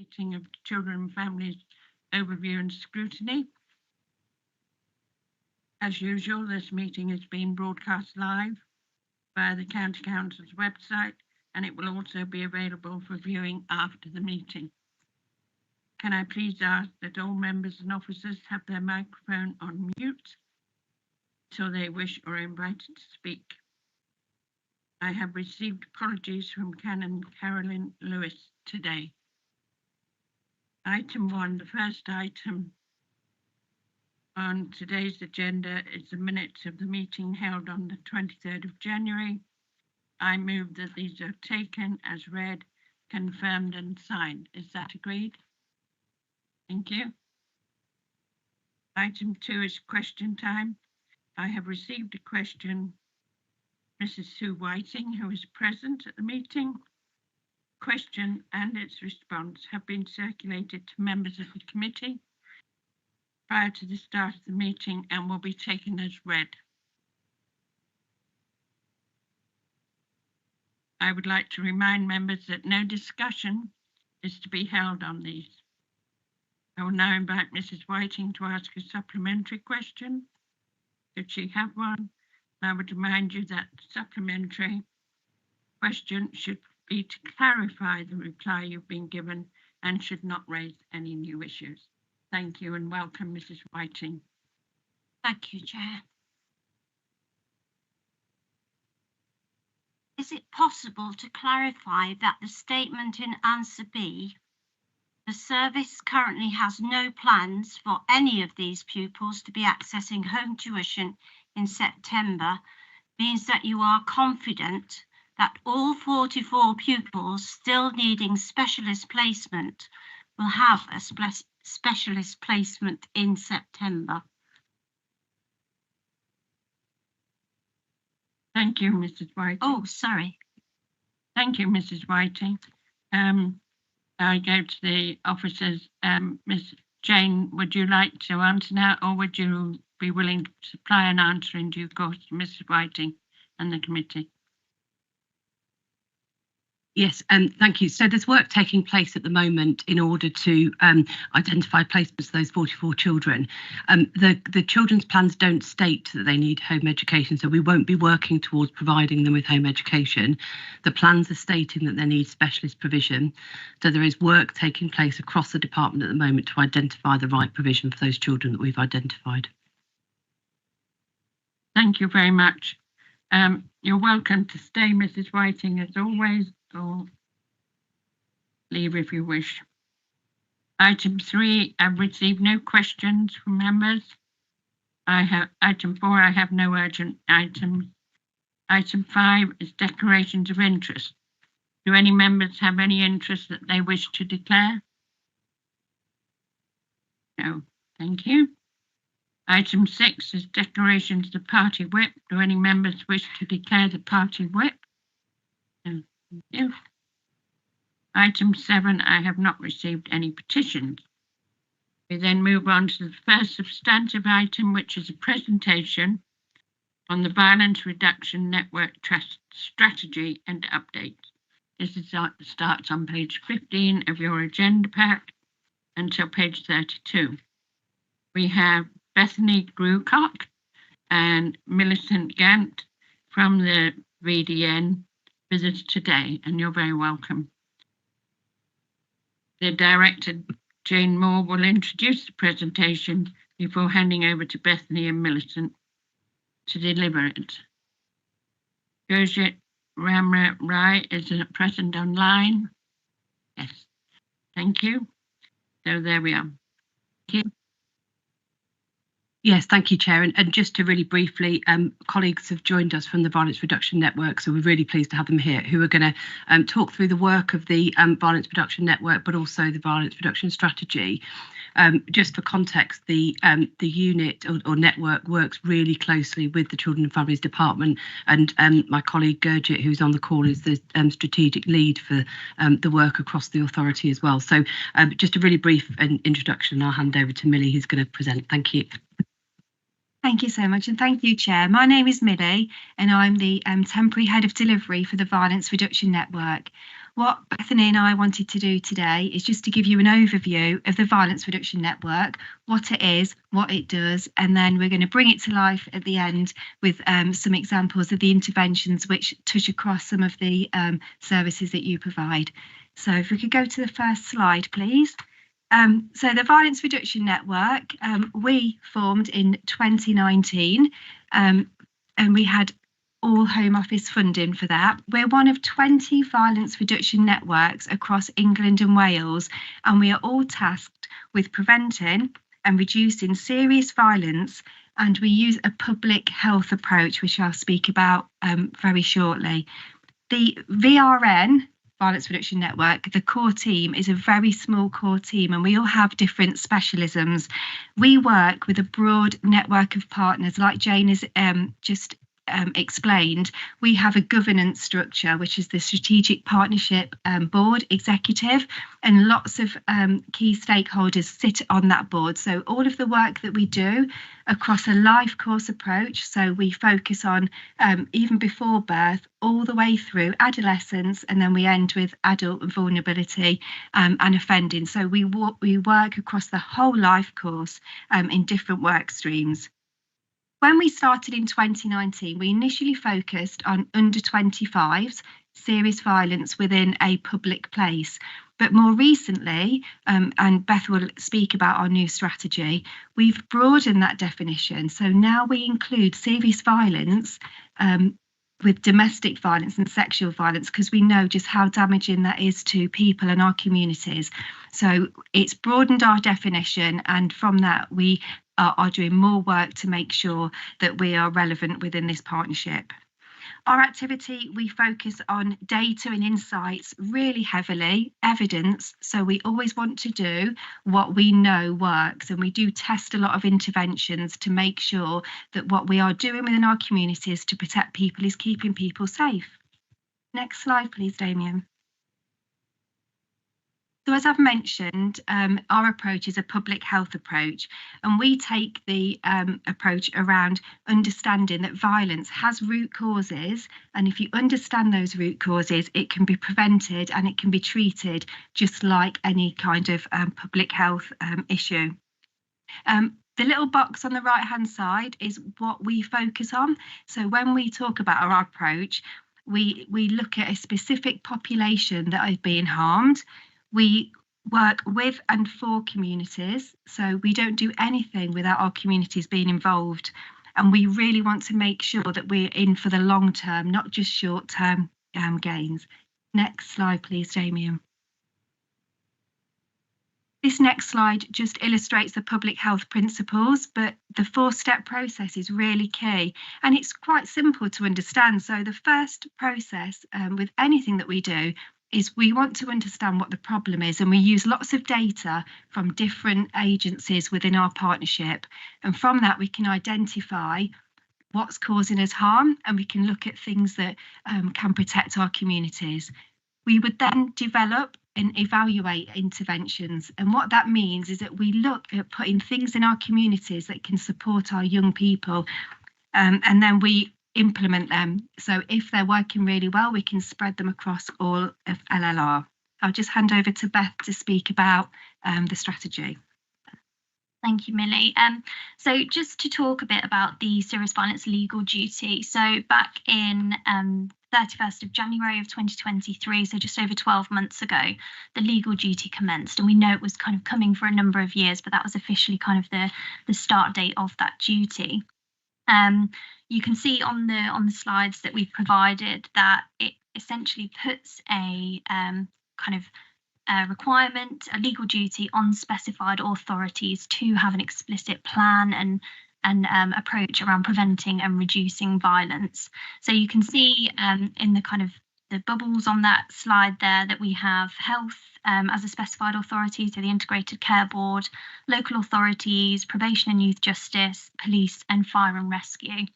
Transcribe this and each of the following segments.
meeting of Children and Families Overview and Scrutiny. As usual, this meeting is being broadcast live via the County Council's website, and it will also be available for viewing after the meeting. Can I please ask that all members and officers have their microphone on mute until they wish or are invited to speak. I have received apologies from Canon Carolyn Lewis today. Item 1, the first item on today's agenda is the minutes of the meeting held on the 23rd of January. I move that these are taken as read, confirmed and signed. Is that agreed? Thank you. Item 2 is question time. I have received a question. Mrs. Sue Whiting, who is present at the meeting. Question and its response have been circulated to members of the committee prior to the start of the meeting and will be taken as read. I would like to remind members that no discussion is to be held on these. I will now invite Mrs. Whiting to ask a supplementary question. Should she have one? I would remind you that the supplementary question should be to clarify the reply you've been given and should not raise any new issues. Thank you and welcome, Mrs. Whiting. Thank you, Chair. Is it possible to clarify that the statement in answer B, the service currently has no plans for any of these pupils to be accessing home tuition in September, means that you are confident that all 44 pupils still needing specialist placement will have a specialist placement in September? Thank you, Mrs. Whiting. Oh, sorry. Thank you, Mrs. Whiting. I go to the officers. Ms. Jane, would you like to answer now, or would you be willing to supply an answer in due course to Mrs. Whiting and the committee? Yes, thank you. So there's work taking place at the moment in order to identify placements for those 44 children. The children's plans don't state that they need home education, so we won't be working towards providing them with home education. The plans are stating that they need specialist provision. So there is work taking place across the department at the moment to identify the right provision for those children that we've identified. Thank you very much. You're welcome to stay, Mrs. Whiting, as always, or leave if you wish. Item 3, I've received no questions from members. Item 4, I have no urgent items. Item 5 is declarations of interest. Do any members have any interest that they wish to declare? No, thank you. Item 6 is declarations of the party whip. Do any members wish to declare the party whip? No, thank you. Item 7, I have not received any petitions. We then move on to the first substantive item, which is a presentation on the Violence Reduction Network Trust Strategy and Update. This starts on page 15 of your agenda pack until page 32. We have Bethany Grucock and Millicent Gant from the VDN with us today, and you're very welcome. The director, Jane Moore, will introduce the presentation before handing over to Bethany and Millicent to deliver it. Gurjit Ramra Rai is present online. Yes, thank you. So there we are. Thank you. Yes, thank you, Chair. And just to really briefly, colleagues have joined us from the Violence Reduction Network, so we're really pleased to have them here, who are going to talk through the work of the Violence Reduction Network, but also the Violence Reduction Strategy. Just for context, the unit or network works really closely with the Children and Families Department, and my colleague Gurjit, who's on the call, is the strategic lead for the work across the authority as well. So just a really brief introduction, I'll hand over to Millie, who's going to present. Thank you. Thank you so much, and thank you, Chair. My name is Millie, and I'm the temporary head of delivery for the Violence Reduction Network. what Bethany and I wanted to do today is just to give you an overview of the Violence Reduction Network, what it is, what it does, and then we're going to bring it to life at the end with some examples of the interventions which touch across some of the services that you provide. So if we could go to the first slide, please. So the Violence Reduction Network, we formed in 2019, and we had all Home Office funding for that. We're one of 20 violence reduction networks across England and Wales, and we are all tasked with preventing and reducing serious violence, and we use a public health approach, which I'll speak about very shortly. The VRN, Violence Reduction Network, the core team is a very small core team, and we all have different specialisms. We work with a broad network of partners, like Jane has just explained. We have a governance structure, which is the Strategic Partnership Board Executive, and lots of key stakeholders sit on that board. So all of the work that we do across a life course approach, so we focus on even before birth, all the way through adolescence, and then we end with adult vulnerability and offending. So we work across the whole life course in different work streams. When we started in 2019, we initially focused on under 25s, serious violence within a public place. But more recently, and Beth will speak about our new strategy, we've broadened that definition. So now we include serious violence with domestic violence and sexual violence, because we know just how damaging that is to people and our communities. So it's broadened our definition, and from that we are doing more work to make sure that we are relevant within this partnership. Our activity, we focus on data and insights really heavily, evidence. So we always want to do what we know works, and we do test a lot of interventions to make sure that what we are doing within our communities to protect people is keeping people safe. Next slide, please, Damien. So as I've mentioned, our approach is a public health approach, and we take the approach around understanding that violence has root causes, and if you understand those root causes, it can be prevented and it can be treated just like any kind of public health issue. The little box on the right hand side is what we focus on. So when we talk about our approach, we look at a specific population that is being harmed. We work with and for communities, so we don't do anything without our communities being involved. And we really want to make sure that we're in for the long term, not just short term gains. Next slide, please, Damien. This next slide just illustrates the public health principles, but the 4-step process is really key, and it's quite simple to understand. So the first process with anything that we do is we want to understand what the problem is, and we use lots of data from different agencies within our partnership, and from that we can identify what's causing us harm, and we can look at things that can protect our communities. We would then develop and evaluate interventions, and what that means is that we look at putting things in our communities that can support our young people, and then we implement them. So if they're working really well, we can spread them across all of LLR. I'll just hand over to Beth to speak about the strategy. Thank you, Millie. So just to talk a bit about the serious violence legal duty. So back in 31st of January of 2023, so just over 12 months ago, the legal duty commenced, and we know it was kind of coming for a number of years, but that was officially kind of the start date of that duty. You can see on the slides that we've provided that it essentially puts a kind of requirement, a legal duty on specified authorities to have an explicit plan and approach around preventing and reducing violence. So you can see in the kind of the bubbles on that slide there that we have health as a specified authority, so the Integrated Care Board, local authorities, probation and youth justice, police and fire and rescue.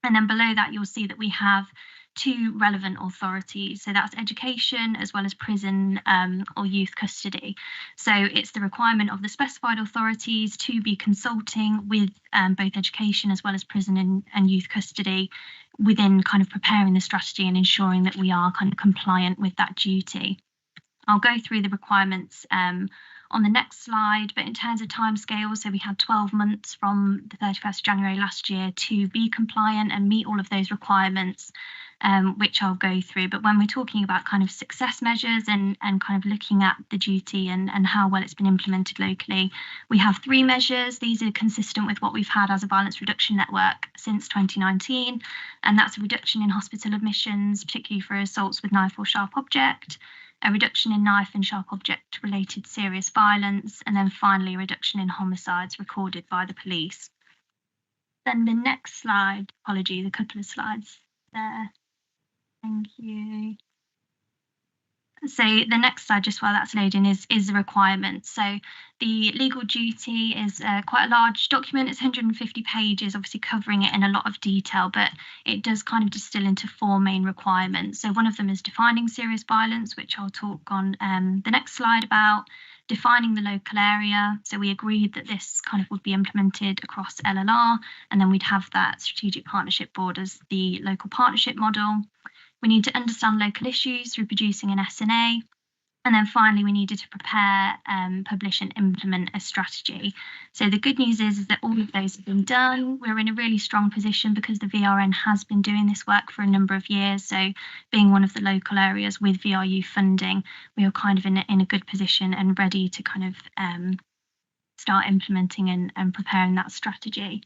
And then below that, you'll see that we have two relevant authorities. So that's education as well as prison or youth custody. So it's the requirement of the specified authorities to be consulting with both education as well as prison and youth custody within kind of preparing the strategy and ensuring that we are kind of compliant with that duty. I'll go through the requirements on the next slide, but in terms of timescales, so we had 12 months from the 31st of January last year to be compliant and meet all of those requirements, which I'll go through. But when we're talking about kind of success measures and kind of looking at the duty and how well it's been implemented locally, we have 3 measures. These are consistent with what we've had as a violence reduction network since 2019, and that's a reduction in hospital admissions, particularly for assaults with knife or sharp object, a reduction in knife and sharp object related serious violence, and then finally a reduction in homicides recorded by the police. Then the next slide, apologies, a couple of slides there. Thank you. So the next slide, just while that's loading, is the requirements. So the legal duty is quite a large document. It's 150 pages, obviously covering it in a lot of detail, but it does kind of distill into 4 main requirements. So one of them is defining serious violence, which I'll talk on the next slide about. Defining the local area. So we agreed that this kind of would be implemented across LLR, and then we'd have that strategic partnership board as the local partnership model. We need to understand local issues through producing an SNA. And then finally, we needed to prepare, publish and implement a strategy. So the good news is that all of those have been done. We're in a really strong position because the VRN has been doing this work for a number of years. So being one of the local areas with VRU funding, we are kind of in a good position and ready to kind of start implementing and preparing that strategy.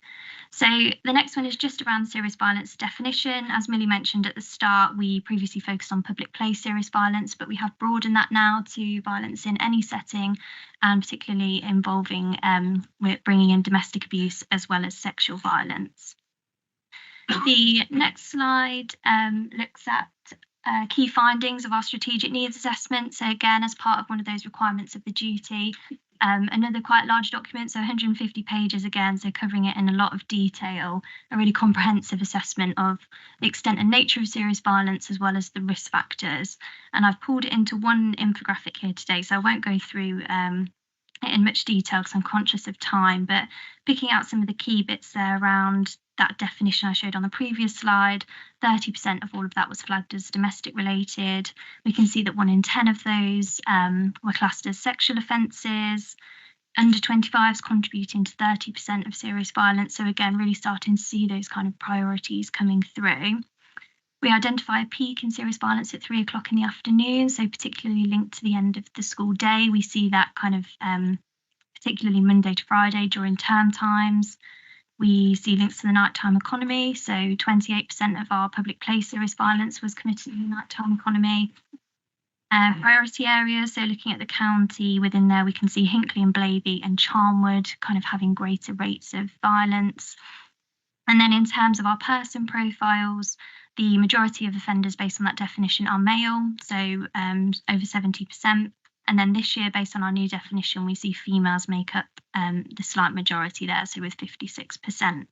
So the next one is just around serious violence definition. As Millie mentioned at the start, we previously focused on public place serious violence, but we have broadened that now to violence in any setting, and particularly involving we're bringing in domestic abuse as well as sexual violence. The next slide looks at key findings of our strategic needs assessment. So again, as part of one of those requirements of the duty, another quite large document, so 150 pages again, so covering it in a lot of detail, a really comprehensive assessment of the extent and nature of serious violence as well as the risk factors. And I've pulled it into one infographic here today, so I won't go through it in much detail because I'm conscious of time, but picking out some of the key bits there around that definition I showed on the previous slide. 30% of all of that was flagged as domestic related. We can see that 1 in 10 of those were classed as sexual offences. Under 25s contributing to 30% of serious violence. So again, really starting to see those kind of priorities coming through. We identify a peak in serious violence at 3 o'clock in the afternoon, so particularly linked to the end of the school day. We see that kind of particularly Monday to Friday during term times. We see links to the nighttime economy, so 28% of our public place serious violence was committed in the nighttime economy. Priority areas, so looking at the county, within there we can see Hinckley and Blaby and Charnwood kind of having greater rates of violence. And then in terms of our person profiles, the majority of offenders based on that definition are male, so over 70%. And then this year, based on our new definition, we see females make up the slight majority there, so with 56%.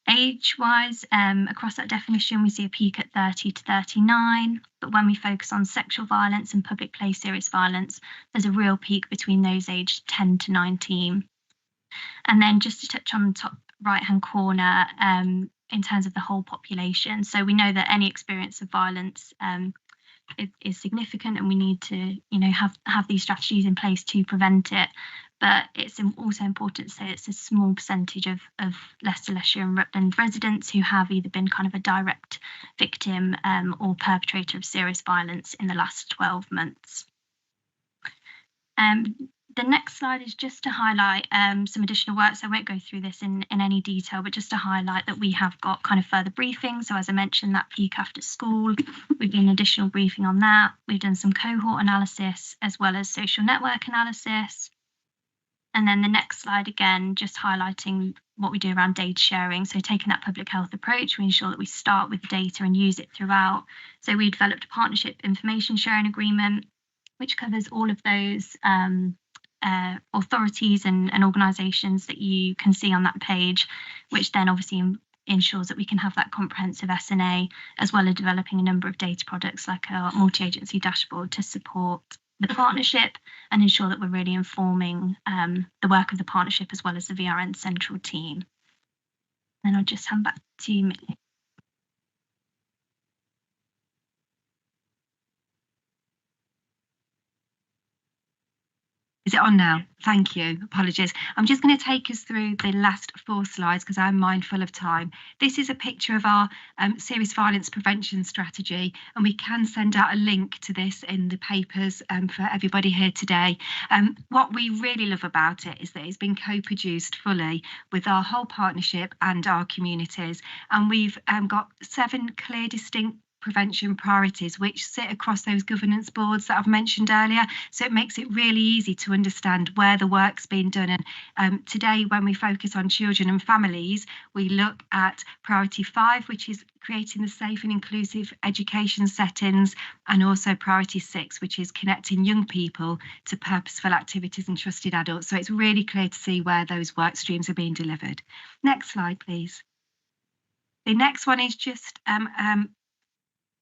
Age-wise, across that definition, we see a peak at 30 to 39, but when we focus on sexual violence and public place serious violence, there's a real peak between those aged 10 to 19. And then just to touch on the top right-hand corner, in terms of the whole population, so we know that any experience of violence is significant, and we need to, have these strategies in place to prevent it. But it's also important to say it's a small percentage of Leicester, Leicestershire and Rutland residents who have either been kind of a direct victim or perpetrator of serious violence in the last 12 months. The next slide is just to highlight some additional work. So I won't go through this in any detail, but just to highlight that we have got kind of further briefing. So as I mentioned, that peak after school, we've done additional briefing on that. We've done some cohort analysis as well as social network analysis. And then the next slide, again, just highlighting what we do around data sharing. So taking that public health approach, we ensure that we start with data and use it throughout. So we developed a partnership information sharing agreement, which covers all of those authorities and organisations that you can see on that page, which then obviously ensures that we can have that comprehensive S&A, as well as developing a number of data products like our multi-agency dashboard to support the partnership and ensure that we're really informing the work of the partnership as well as the VRN central team. Then I'll just hand back to you, Millie. Is it on now? Thank you. Apologies. I'm just going to take us through the last 4 slides because I'm mindful of time. This is a picture of our serious violence prevention strategy, and we can send out a link to this in the papers for everybody here today. What we really love about it is that it's been co-produced fully with our whole partnership and our communities, and we've got 7 clear, distinct prevention priorities which sit across those governance boards that I've mentioned earlier, so it makes it really easy to understand where the work's being done. And today, when we focus on children and families, we look at priority 5, which is creating the safe and inclusive education settings, and also priority 6, which is connecting young people to purposeful activities and trusted adults. So it's really clear to see where those work streams are being delivered. Next slide, please. The next one is just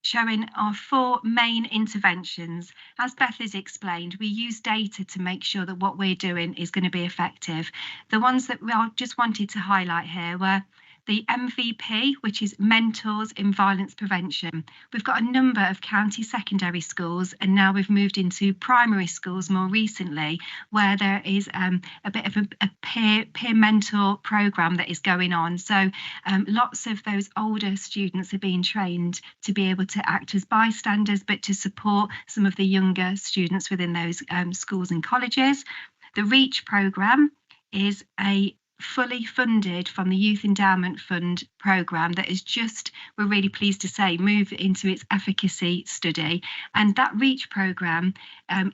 showing our 4 main interventions. As Beth has explained, we use data to make sure that what we're doing is going to be effective. The ones that we just wanted to highlight here were the MVP, which is Mentors in Violence Prevention. We've got a number of county secondary schools, and now we've moved into primary schools more recently, where there is a bit of a peer mentor program that is going on. So lots of those older students are being trained to be able to act as bystanders, but to support some of the younger students within those schools and colleges. The REACH program is a fully funded from the Youth Endowment Fund programme that is just, we're really pleased to say, moved into its efficacy study. And that REACH programme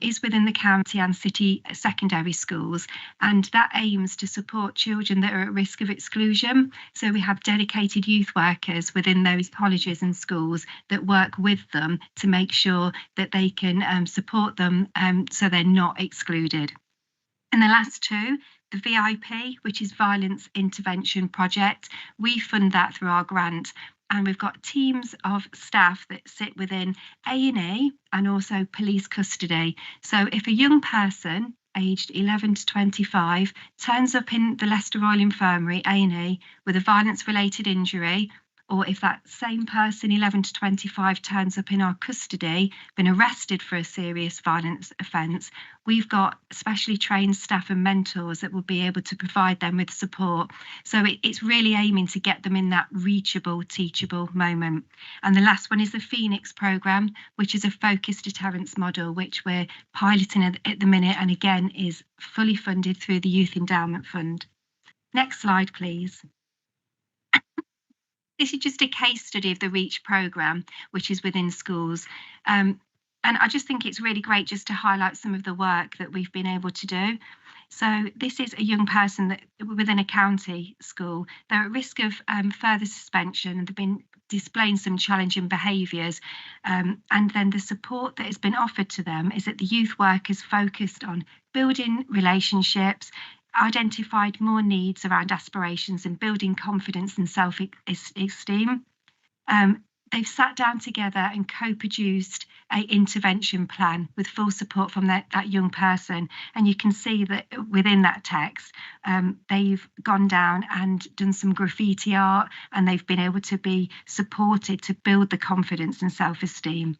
is within the county and city secondary schools, and that aims to support children that are at risk of exclusion. So we have dedicated youth workers within those colleges and schools that work with them to make sure that they can support them so they're not excluded. And the last 2, the VIP, which is Violence Intervention Project, we fund that through our grant, and we've got teams of staff that sit within A&E and also police custody. So if a young person aged 11 to 25 turns up in the Leicester Royal Infirmary, A&E, with a violence-related injury, or if that same person, 11 to 25, turns up in our custody, been arrested for a serious violence offence, we've got specially trained staff and mentors that will be able to provide them with support. So it's really aiming to get them in that reachable, teachable moment. And the last one is the Phoenix programme, which is a focused deterrence model, which we're piloting at the minute, and again is fully funded through the Youth Endowment Fund. Next slide, please. This is just a case study of the REACH programme, which is within schools. And I just think it's really great just to highlight some of the work that we've been able to do. So this is a young person that within a county school. They're at risk of further suspension, and they've been displaying some challenging behaviours. And then the support that has been offered to them is that the youth workers focused on building relationships, identified more needs around aspirations and building confidence and self-esteem. They've sat down together and co-produced an intervention plan with full support from that young person. And you can see that within that text, they've gone down and done some graffiti art, and they've been able to be supported to build the confidence and self-esteem.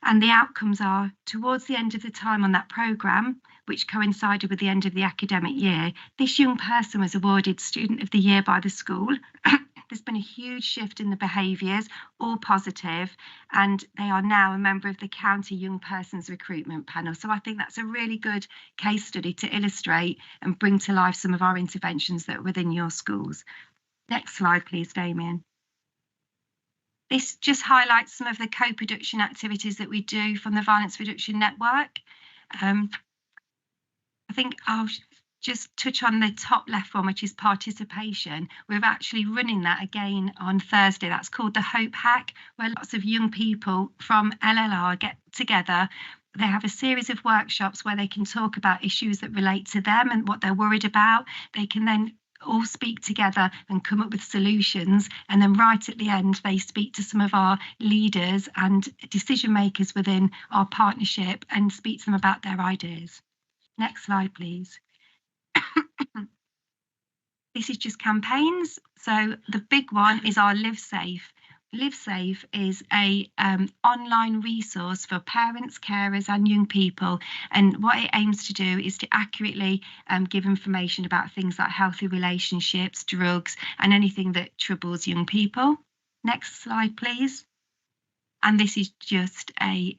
And the outcomes are, towards the end of the time on that programme, which coincided with the end of the academic year, this young person was awarded Student of the Year by the school. There's been a huge shift in the behaviours, all positive, and they are now a member of the County Young Persons Recruitment Panel. So I think that's a really good case study to illustrate and bring to life some of our interventions that are within your schools. Next slide, please, Damien. This just highlights some of the co-production activities that we do from the Violence Reduction Network. I think I'll just touch on the top left one, which is participation. We're actually running that again on Thursday. That's called the Hope Hack, where lots of young people from LLR get together. They have a series of workshops where they can talk about issues that relate to them and what they're worried about. They can then all speak together and come up with solutions, and then right at the end they speak to some of our leaders and decision makers within our partnership and speak to them about their ideas. Next slide, please. This is just campaigns. So the big one is our Live Safe. Live Safe is a online resource for parents, carers and young people, and what it aims to do is to accurately give information about things like healthy relationships, drugs and anything that troubles young people. Next slide, please. And this is just a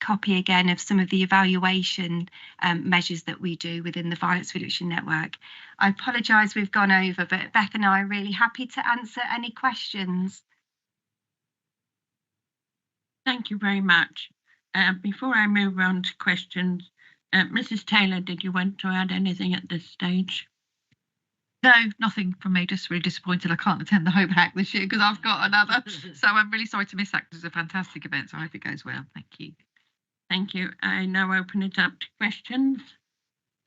copy again of some of the evaluation measures that we do within the Violence Reduction Network. I apologise we've gone over, but Beth and I are really happy to answer any questions. Thank you very much. Before I move on to questions, Mrs. Taylor, did you want to add anything at this stage? No, nothing from me. Just really disappointed I can't attend the Home Hack this year because I've got another. So I'm really sorry to miss that because it's a fantastic event. So I hope it goes well. Thank you. Thank you. I now open it up to questions.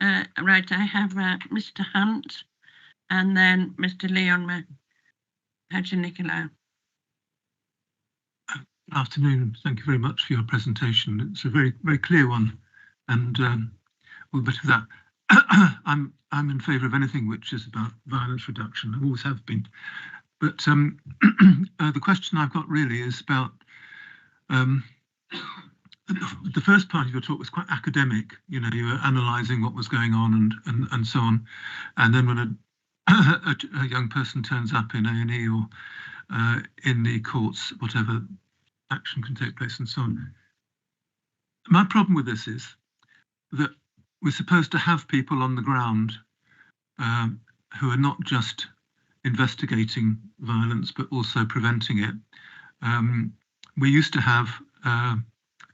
Right, I have Mr. Hunt and then Mr. Leon Hadjinicolaou. Good afternoon. Thank you very much for your presentation. It's a very, very clear one, and all the better for that. I'm in favour of anything which is about violence reduction. I always have been. But the question I've got really is about the first part of your talk was quite academic. You know, you were analysing what was going on and so on. And then when a young person turns up in A&E or in the courts, whatever action can take place and so on. My problem with this is that we're supposed to have people on the ground who are not just investigating violence, but also preventing it. We used to have,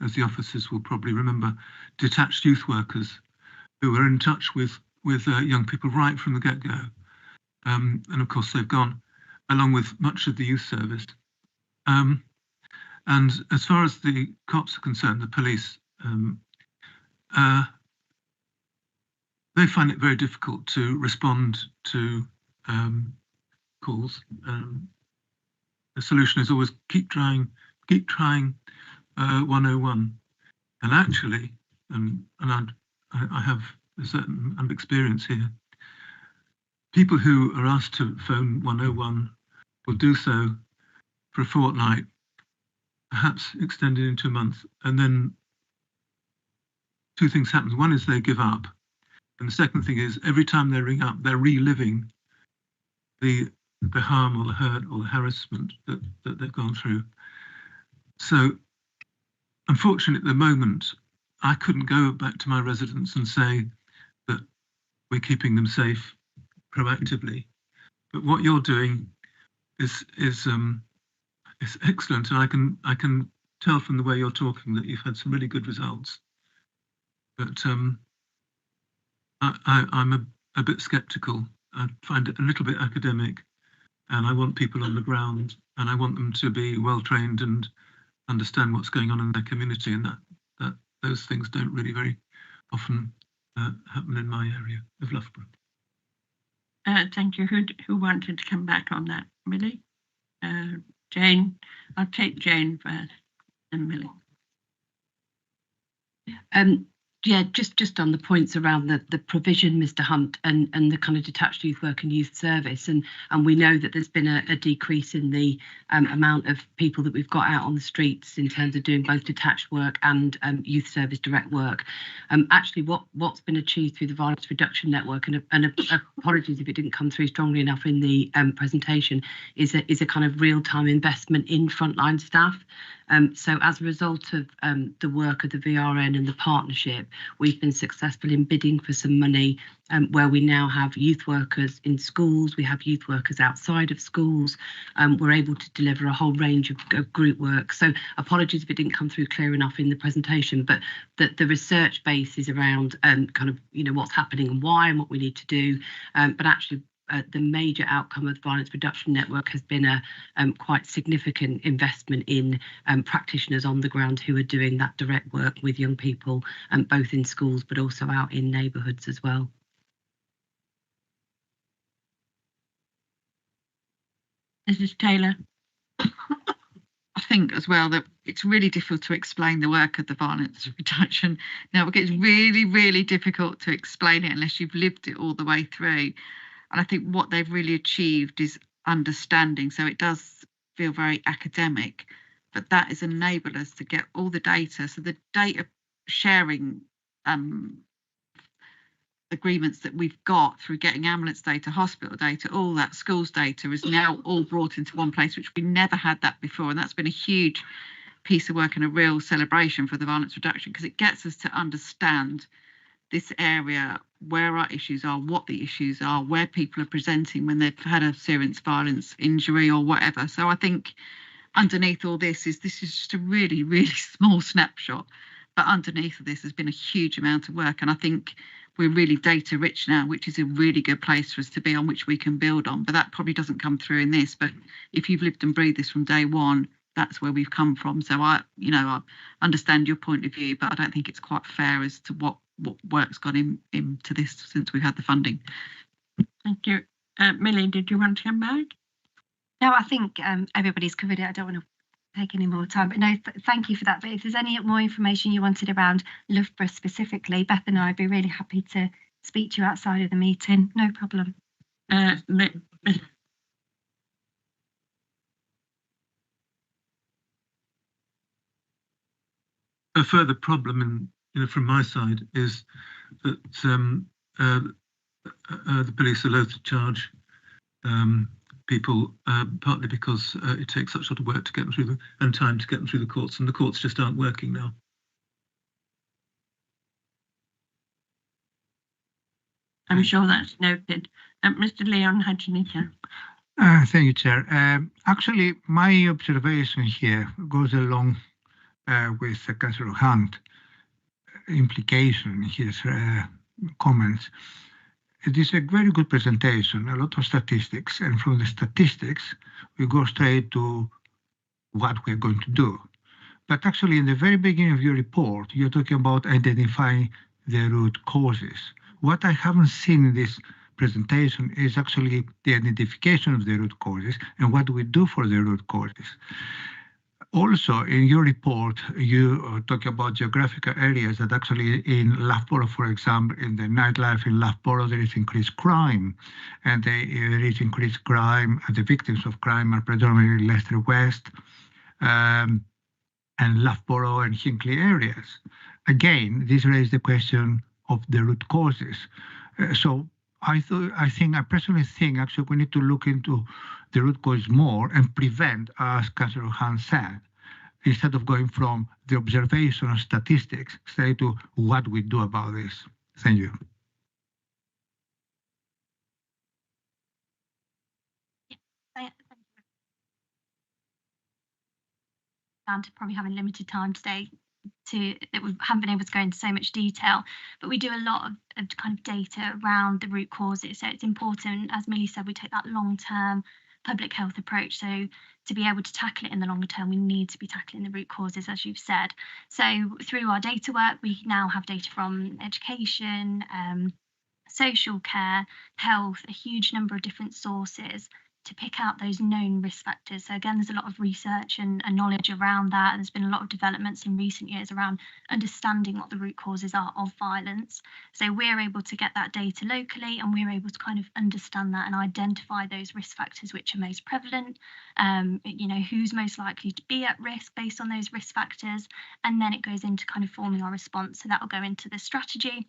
as the officers will probably remember, detached youth workers who were in touch with young people right from the get-go. And of course, they've gone, along with much of the youth service. And as far as the cops are concerned, the police, they find it very difficult to respond to calls. The solution is always keep trying 101. And actually, and I have a certain amount of experience here, people who are asked to phone 101 will do so for a fortnight, perhaps extended into a month, and then two things happen. One is they give up, and the second thing is every time they ring up, they're reliving the harm or the hurt or the harassment that they've gone through. So, unfortunately, at the moment, I couldn't go back to my residents and say that we're keeping them safe proactively. But what you're doing is excellent, and I can tell from the way you're talking that you've had some really good results. But I'm a bit sceptical. I find it a little bit academic, and I want people on the ground, and I want them to be well trained and understand what's going on in their community, and that those things don't really very often happen in my area of Loughborough. Thank you. Who wanted to come back on that? Millie? Jane? I'll take Jane first, and Millie. Yeah, just on the points around the provision, Mr. Hunt, and the kind of detached youth work and youth service, and we know that there's been a decrease in the amount of people that we've got out on the streets in terms of doing both detached work and youth service direct work. Actually, what's been achieved through the Violence Reduction Network, and apologies if it didn't come through strongly enough in the presentation, is a kind of real-time investment in frontline staff. So as a result of the work of the VRN and the partnership, we've been successful in bidding for some money where we now have youth workers in schools, we have youth workers outside of schools. We're able to deliver a whole range of group work. So apologies if it didn't come through clear enough in the presentation, but the research base is around kind of, you know, what's happening and why and what we need to do. But actually, the major outcome of the Violence Reduction Network has been a quite significant investment in practitioners on the ground who are doing that direct work with young people, both in schools but also out in neighbourhoods as well. Mrs. Taylor. I think as well that it's really difficult to explain the work of the violence reduction network. It's really, really difficult to explain it unless you've lived it all the way through. And I think what they've really achieved is understanding. So it does feel very academic, but that has enabled us to get all the data. So the data sharing agreements that we've got through getting ambulance data, hospital data, all that schools data is now all brought into one place, which we never had that before. And that's been a huge piece of work and a real celebration for the violence reduction, because it gets us to understand this area, where our issues are, what the issues are, where people are presenting when they've had a serious violence injury or whatever. So I think underneath all this is just a really, really small snapshot. But underneath this has been a huge amount of work. And I think we're really data rich now, which is a really good place for us to be on, which we can build on. But that probably doesn't come through in this. But if you've lived and breathed this from day one, that's where we've come from. So I understand your point of view, but I don't think it's quite fair as to what work's gone into this since we've had the funding. Thank you. Millie, did you want to come back? No, I think everybody's covered it. I don't want to take any more time, but no, thank you for that. But if there's any more information you wanted around Loughborough specifically, Beth and I would be really happy to speak to you outside of the meeting. No problem. A further problem, from my side, is that the police are loath to charge people, partly because it takes such a lot of work to get them through and time to get them through the courts, and the courts just aren't working now. I'm sure that's noted. Mr. Leon Hutchinson. Thank you, Chair. Actually, my observation here goes along with Councillor Hunt implication in his comments. It is a very good presentation, a lot of statistics, and from the statistics, we go straight to what we're going to do. But actually, in the very beginning of your report, you're talking about identifying the root causes. What I haven't seen in this presentation is actually the identification of the root causes and what do we do for the root causes. Also, in your report, you talk about geographical areas that actually in Loughborough, for example, in the nightlife in Loughborough, there is increased crime. And there is increased crime, and the victims of crime are predominantly Leicester West and Loughborough and Hinckley areas. Again, this raises the question of the root causes. I personally think actually we need to look into the root cause more and prevent, as Councillor Hunt said, instead of going from the observation of statistics straight to what we do about this. Thank you. Down to probably having limited time today that we haven't been able to go into so much detail, but we do a lot of kind of data around the root causes. So it's important, as Millie said, we take that long-term public health approach. So to be able to tackle it in the longer term, we need to be tackling the root causes, as you've said. So through our data work, we now have data from education, social care, health, a huge number of different sources to pick out those known risk factors. So again, there's a lot of research and knowledge around that. And there's been a lot of developments in recent years around understanding what the root causes are of violence. So we're able to get that data locally, and we're able to kind of understand that and identify those risk factors which are most prevalent, who's most likely to be at risk based on those risk factors. And then it goes into kind of forming our response. So that will go into the strategy,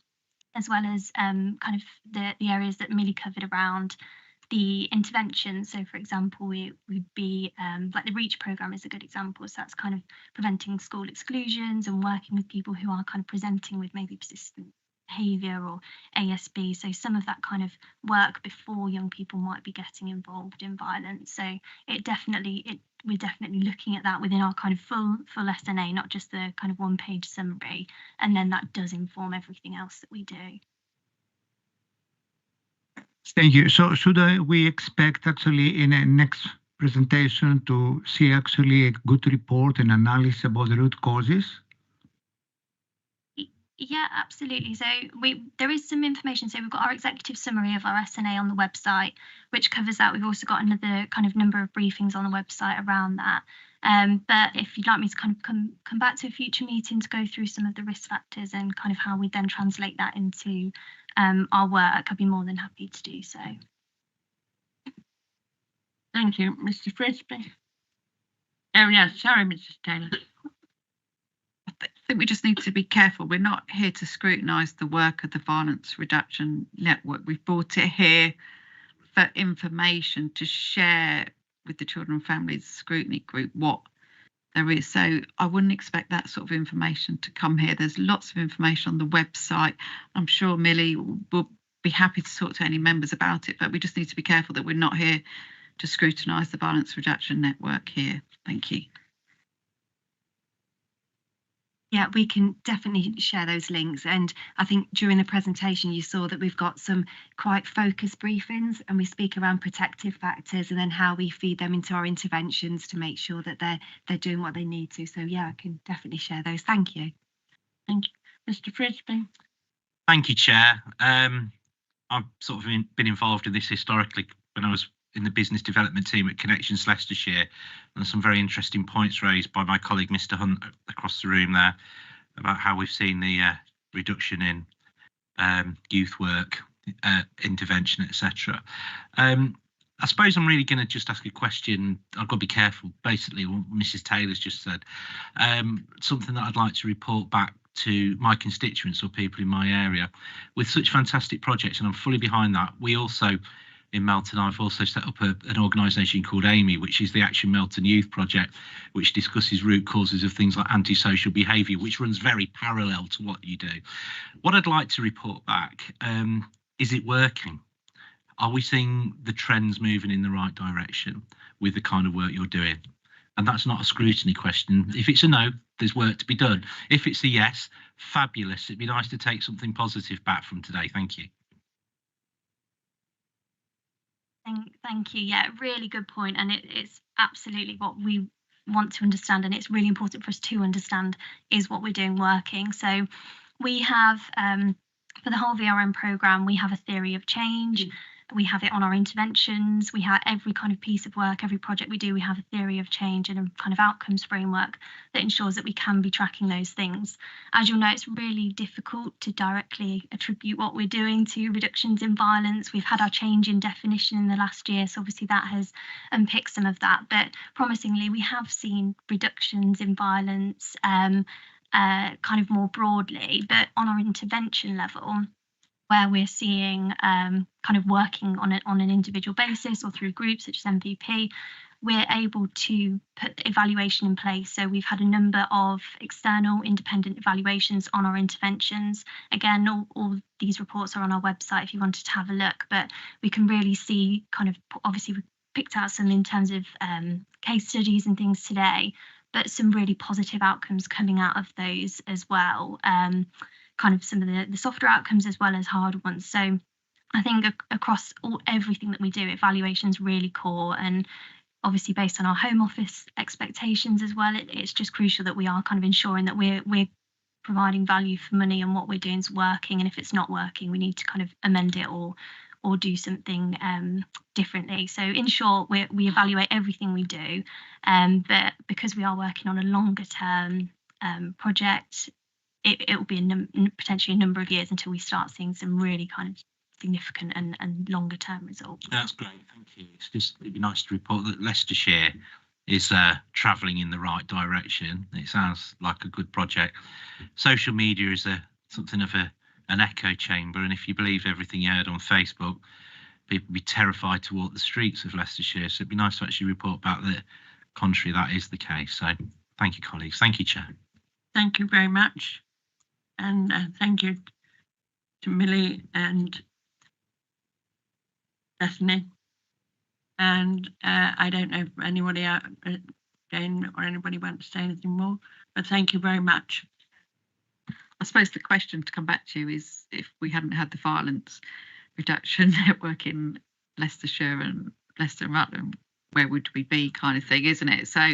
as well as kind of the areas that Millie covered around the intervention. So for example, we would be like the REACH programme is a good example. So that's kind of preventing school exclusions and working with people who are kind of presenting with maybe persistent behaviour or ASB. So some of that kind of work before young people might be getting involved in violence. So we're definitely looking at that within our kind of full SNA, not just the kind of one-page summary. And then that does inform everything else that we do. Thank you. So should we expect actually in a next presentation to see actually a good report and analysis about the root causes? Yeah, absolutely. So there is some information. So we've got our executive summary of our SNA on the website, which covers that. We've also got another kind of number of briefings on the website around that. But if you'd like me to kind of come back to a future meeting to go through some of the risk factors and kind of how we then translate that into our work, I'd be more than happy to do so. Thank you, Mr. Frisbee. Oh, yeah, sorry, Mrs. Taylor. I think we just need to be careful. We're not here to scrutinise the work of the Violence Reduction Network. We've brought it here for information to share with the Children and Families Scrutiny Group what there is. So I wouldn't expect that sort of information to come here. There's lots of information on the website. I'm sure Millie will be happy to talk to any members about it, but we just need to be careful that we're not here to scrutinise the Violence Reduction Network here. Thank you. Yeah, we can definitely share those links. And I think during the presentation, you saw that we've got some quite focused briefings, and we speak around protective factors and then how we feed them into our interventions to make sure that they're doing what they need to. So yeah, I can definitely share those. Thank you. Thank you. Mr. Frisbee. Thank you, Chair. I've sort of been involved in this historically when I was in the business development team at Connections Leicestershire, and some very interesting points raised by my colleague Mr. Hunt across the room there about how we've seen the reduction in youth work, intervention, etc. I suppose I'm really going to just ask a question. I've got to be careful. Basically, what Mrs. Taylor's just said, something that I'd like to report back to my constituents or people in my area with such fantastic projects, and I'm fully behind that. We also in Melton, I've also set up an organisation called AMY, which is the Action Melton Youth Project, which discusses root causes of things like antisocial behaviour, which runs very parallel to what you do. What I'd like to report back, is it working? Are we seeing the trends moving in the right direction with the kind of work you're doing? And that's not a scrutiny question. If it's a no, there's work to be done. If it's a yes, fabulous. It'd be nice to take something positive back from today. Thank you. Thank you. Yeah, really good point. And it's absolutely what we want to understand. And it's really important for us to understand is what we're doing working. So we have, for the whole VRM programme, we have a theory of change. We have it on our interventions. We have every kind of piece of work, every project we do, we have a theory of change and a kind of outcomes framework that ensures that we can be tracking those things. As you'll know, it's really difficult to directly attribute what we're doing to reductions in violence. We've had our change in definition in the last year, so obviously that has unpicked some of that. But promisingly, we have seen reductions in violence kind of more broadly, but on our intervention level, where we're seeing kind of working on an individual basis or through groups such as MVP, we're able to put evaluation in place. So we've had a number of external independent evaluations on our interventions. Again, all these reports are on our website if you wanted to have a look, but we can really see kind of, obviously we picked out some in terms of case studies and things today, but some really positive outcomes coming out of those as well. Kind of some of the softer outcomes as well as hard ones. So I think across everything that we do, evaluation is really core, and obviously based on our Home Office expectations as well, it's just crucial that we are kind of ensuring that we're providing value for money and what we're doing is working, and if it's not working, we need to kind of amend it or do something differently. So in short, we evaluate everything we do, but because we are working on a longer term project, it will be potentially a number of years until we start seeing some really kind of significant and longer term results. That's great, thank you. It'd be nice to report that Leicestershire is travelling in the right direction. It sounds like a good project. Social media is something of an echo chamber, and if you believe everything you heard on Facebook, people would be terrified to walk the streets of Leicestershire. So it'd be nice to actually report back that contrary that is the case. So thank you, colleagues. Thank you, Chair. Thank you very much. And thank you to Millie and Bethany. And I don't know if anybody out, Jane or anybody wants to say anything more, but thank you very much. I suppose the question to come back to is, if we hadn't had the Violence Reduction Network in Leicestershire and Leicester and Rutland, where would we be, kind of thing, isn't it? So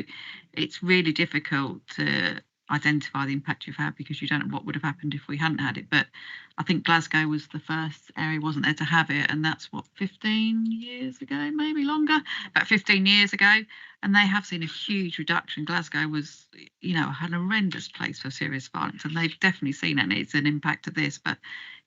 it's really difficult to identify the impact you've had, because you don't know what would have happened if we hadn't had it. But I think Glasgow was the first area, wasn't there, to have it, and that's what, 15 years ago, maybe longer, about 15 years ago, and they have seen a huge reduction. Glasgow was, you know, an horrendous place for serious violence, and they've definitely seen it, and it's an impact of this, but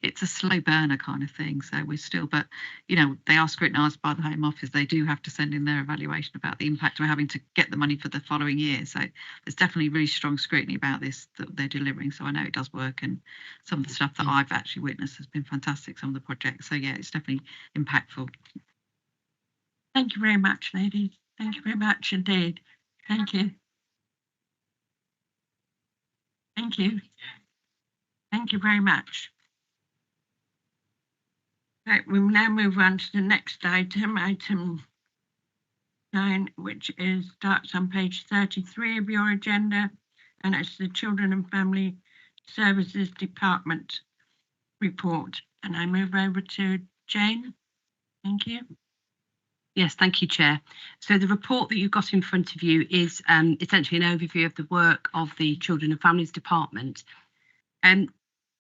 it's a slow burner kind of thing. So we're still, but you know, they are scrutinised by the Home Office. They do have to send in their evaluation about the impact we're having to get the money for the following year. So there's definitely really strong scrutiny about this that they're delivering. So I know it does work, and some of the stuff that I've actually witnessed has been fantastic, some of the projects. So yeah, it's definitely impactful. Thank you very much, ladies. Thank you very much indeed. Thank you. Thank you. Thank you very much. Right, we will now move on to the next item, item 9, which starts on page 33 of your agenda, and it's the Children and Family Services Department report. And I move over to Jane. Thank you. Yes, thank you, Chair. So the report that you've got in front of you is essentially an overview of the work of the Children and Families Department.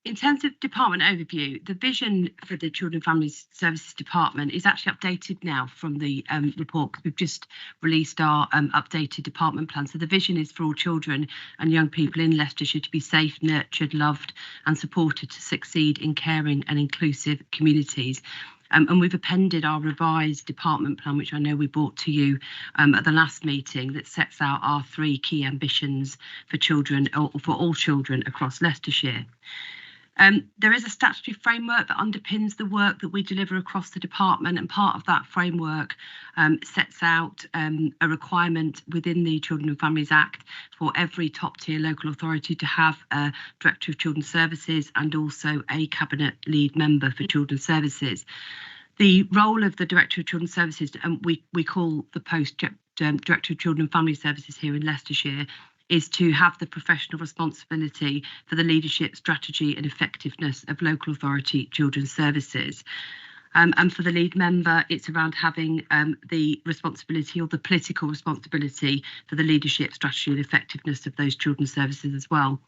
In terms of department overview, the vision for the Children and Families Services Department is actually updated now from the report, because we've just released our updated department plan. So the vision is for all children and young people in Leicestershire to be safe, nurtured, loved and supported to succeed in caring and inclusive communities. And we've appended our revised department plan, which I know we brought to you at the last meeting, that sets out our 3 key ambitions for children, or for all children across Leicestershire. There is a statutory framework that underpins the work that we deliver across the department, and part of that framework sets out a requirement within the Children and Families Act for every top-tier local authority to have a Director of Children's Services and also a Cabinet Lead Member for Children's Services. The role of the Director of Children's Services, and we call the post Director of Children and Family Services here in Leicestershire, is to have the professional responsibility for the leadership, strategy and effectiveness of local authority children's services. And for the lead member, it's around having the responsibility, or the political responsibility, for the leadership, strategy and effectiveness of those children's services as well.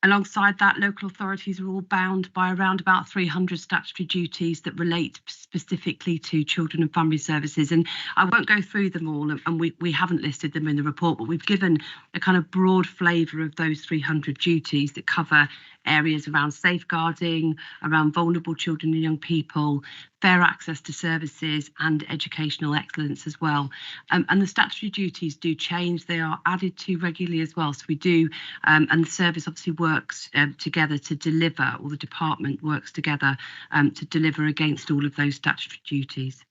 Alongside that, local authorities are all bound by around about 300 statutory duties that relate specifically to children and family services. And I won't go through them all, and we haven't listed them in the report, but we've given a kind of broad flavour of those 300 duties that cover areas around safeguarding, around vulnerable children and young people, fair access to services and educational excellence as well. And the statutory duties do change. They are added to regularly as well. So we do, and the service obviously works together to deliver, or the department works together to deliver against all of those statutory duties.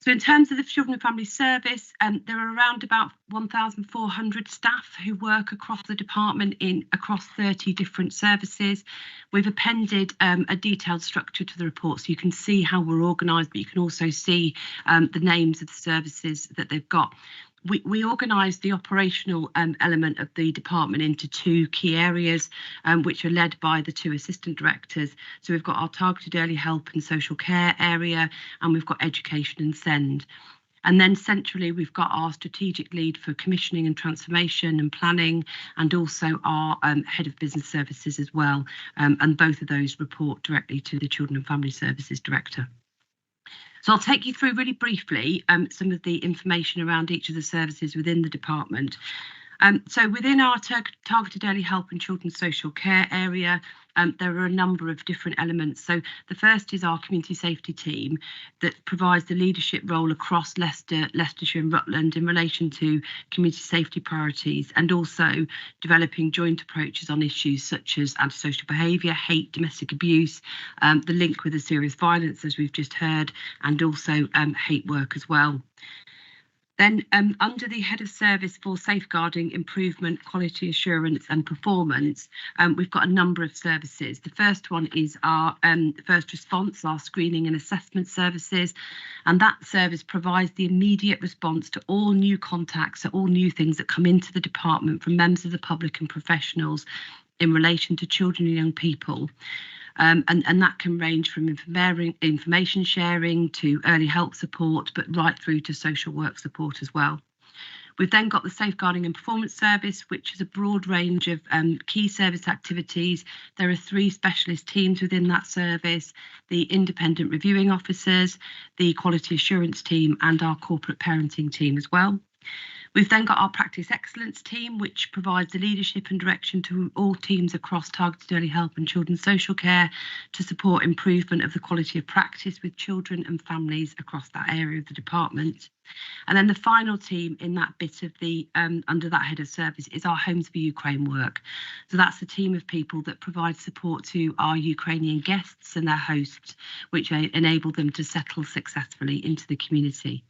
So in terms of the Children and Family Service, there are around about 1,400 staff who work across the department across 30 different services. We've appended a detailed structure to the report, so you can see how we're organised, but you can also see the names of the services that they've got. We organised the operational element of the department into 2 key areas, which are led by the 2 assistant directors. So we've got our targeted early help and social care area, and we've got education and SEND. And then centrally, we've got our strategic lead for commissioning and transformation and planning, and also our head of business services as well. And both of those report directly to the Children and Family Services Director. So I'll take you through really briefly some of the information around each of the services within the department. So within our targeted early help and children's social care area, there are a number of different elements. So the first is our community safety team that provides the leadership role across Leicestershire and Rutland in relation to community safety priorities, and also developing joint approaches on issues such as antisocial behaviour, hate, domestic abuse, the link with the serious violence, as we've just heard, and also hate work as well. Then under the head of service for safeguarding, improvement, quality assurance and performance, we've got a number of services. The first one is our first response, our screening and assessment services. And that service provides the immediate response to all new contacts, to all new things that come into the department from members of the public and professionals in relation to children and young people. And that can range from information sharing to early help support, but right through to social work support as well. We've then got the Safeguarding and Performance Service, which is a broad range of key service activities. There are 3 specialist teams within that service: the Independent Reviewing Officers, the Quality Assurance team, and our Corporate Parenting team as well. We've then got our Practice Excellence team, which provides the leadership and direction to all teams across targeted early help and children's social care to support improvement of the quality of practice with children and families across that area of the department. And then the final team in that bit of the under that head of service is our Homes for Ukraine work. So that's a team of people that provide support to our Ukrainian guests and their hosts, which enable them to settle successfully into the community.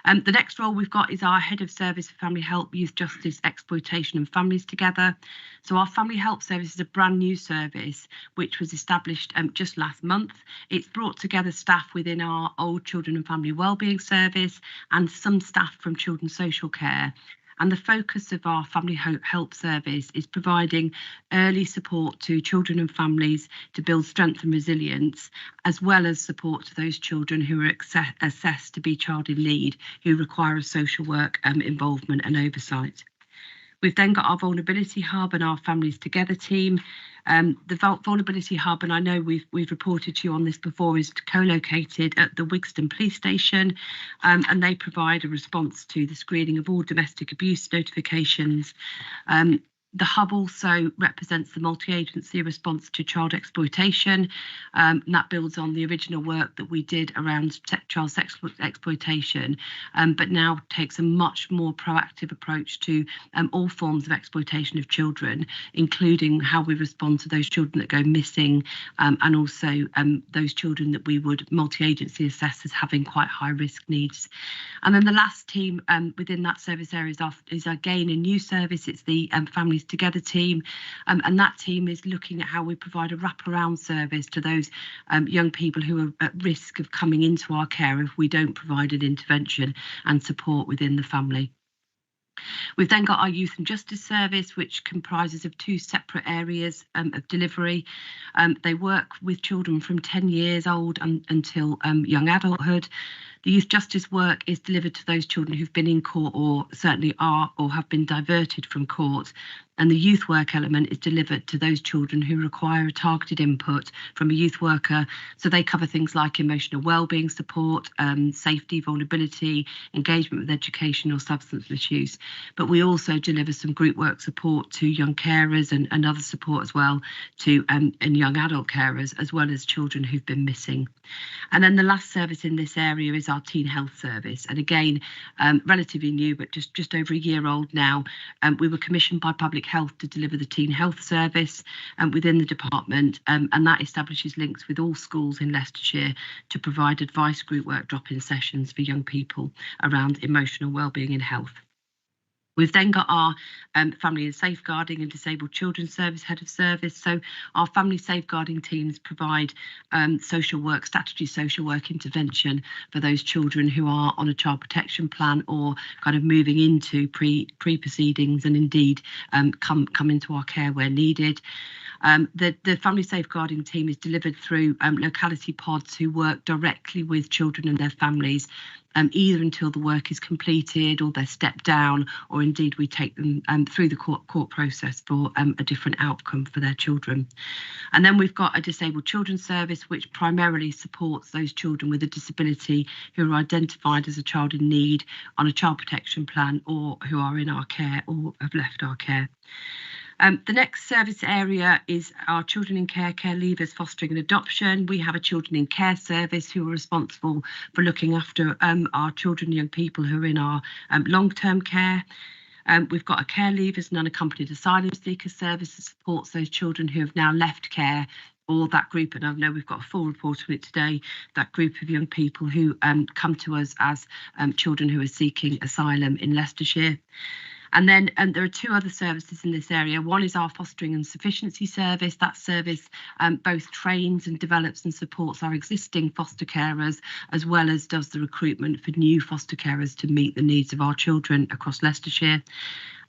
The next role we've got is our Head of Service for Family Help, Youth Justice, Exploitation and Families Together. So our Family Help Service is a brand new service which was established just last month. It's brought together staff within our Old Children and Family Wellbeing Service and some staff from Children's Social Care. And the focus of our Family Help Service is providing early support to children and families to build strength and resilience, as well as support to those children who are assessed to be child in need, who require a social work involvement and oversight. We've then got our Vulnerability Hub and our Families Together team. The Vulnerability Hub, and I know we've reported to you on this before, is co-located at the Wigston Police Station, and they provide a response to the screening of all domestic abuse notifications. The hub also represents the multi-agency response to child exploitation, and that builds on the original work that we did around child sex exploitation, but now takes a much more proactive approach to all forms of exploitation of children, including how we respond to those children that go missing, and also those children that we would multi-agency assess as having quite high risk needs. And then the last team within that service area is again a new service. It's the Families Together team, and that team is looking at how we provide a wraparound service to those young people who are at risk of coming into our care if we don't provide an intervention and support within the family. We've then got our Youth and Justice Service, which comprises of 2 separate areas of delivery. They work with children from 10 years old until young adulthood. The youth justice work is delivered to those children who've been in court or certainly are or have been diverted from court. And the youth work element is delivered to those children who require a targeted input from a youth worker. So they cover things like emotional wellbeing support, safety, vulnerability, engagement with education or substance misuse. But we also deliver some group work support to young carers and other support as well to and young adult carers, as well as children who've been missing. And then the last service in this area is our Teen Health Service. And again, relatively new, but just over a year old now. We were commissioned by Public Health to deliver the Teen Health Service within the department, and that establishes links with all schools in Leicestershire to provide advice group work drop-in sessions for young people around emotional wellbeing and health. We've then got our Family and Safeguarding and Disabled Children Service Head of Service. So our family safeguarding teams provide social work, statutory social work intervention for those children who are on a child protection plan or kind of moving into pre-proceedings and indeed come into our care where needed. The family safeguarding team is delivered through locality pods who work directly with children and their families, either until the work is completed or they're stepped down, or indeed we take them through the court process for a different outcome for their children. And then we've got a disabled children's service, which primarily supports those children with a disability who are identified as a child in need on a child protection plan or who are in our care or have left our care. The next service area is our children in care, care leavers, fostering and adoption. We have a children in care service who are responsible for looking after our children and young people who are in our long-term care. We've got a care leavers and unaccompanied asylum seeker service that supports those children who have now left care, or that group, and I know we've got a full report on it today, that group of young people who come to us as children who are seeking asylum in Leicestershire. And then there are 2 other services in this area. One is our fostering and sufficiency service. That service both trains and develops and supports our existing foster carers, as well as does the recruitment for new foster carers to meet the needs of our children across Leicestershire.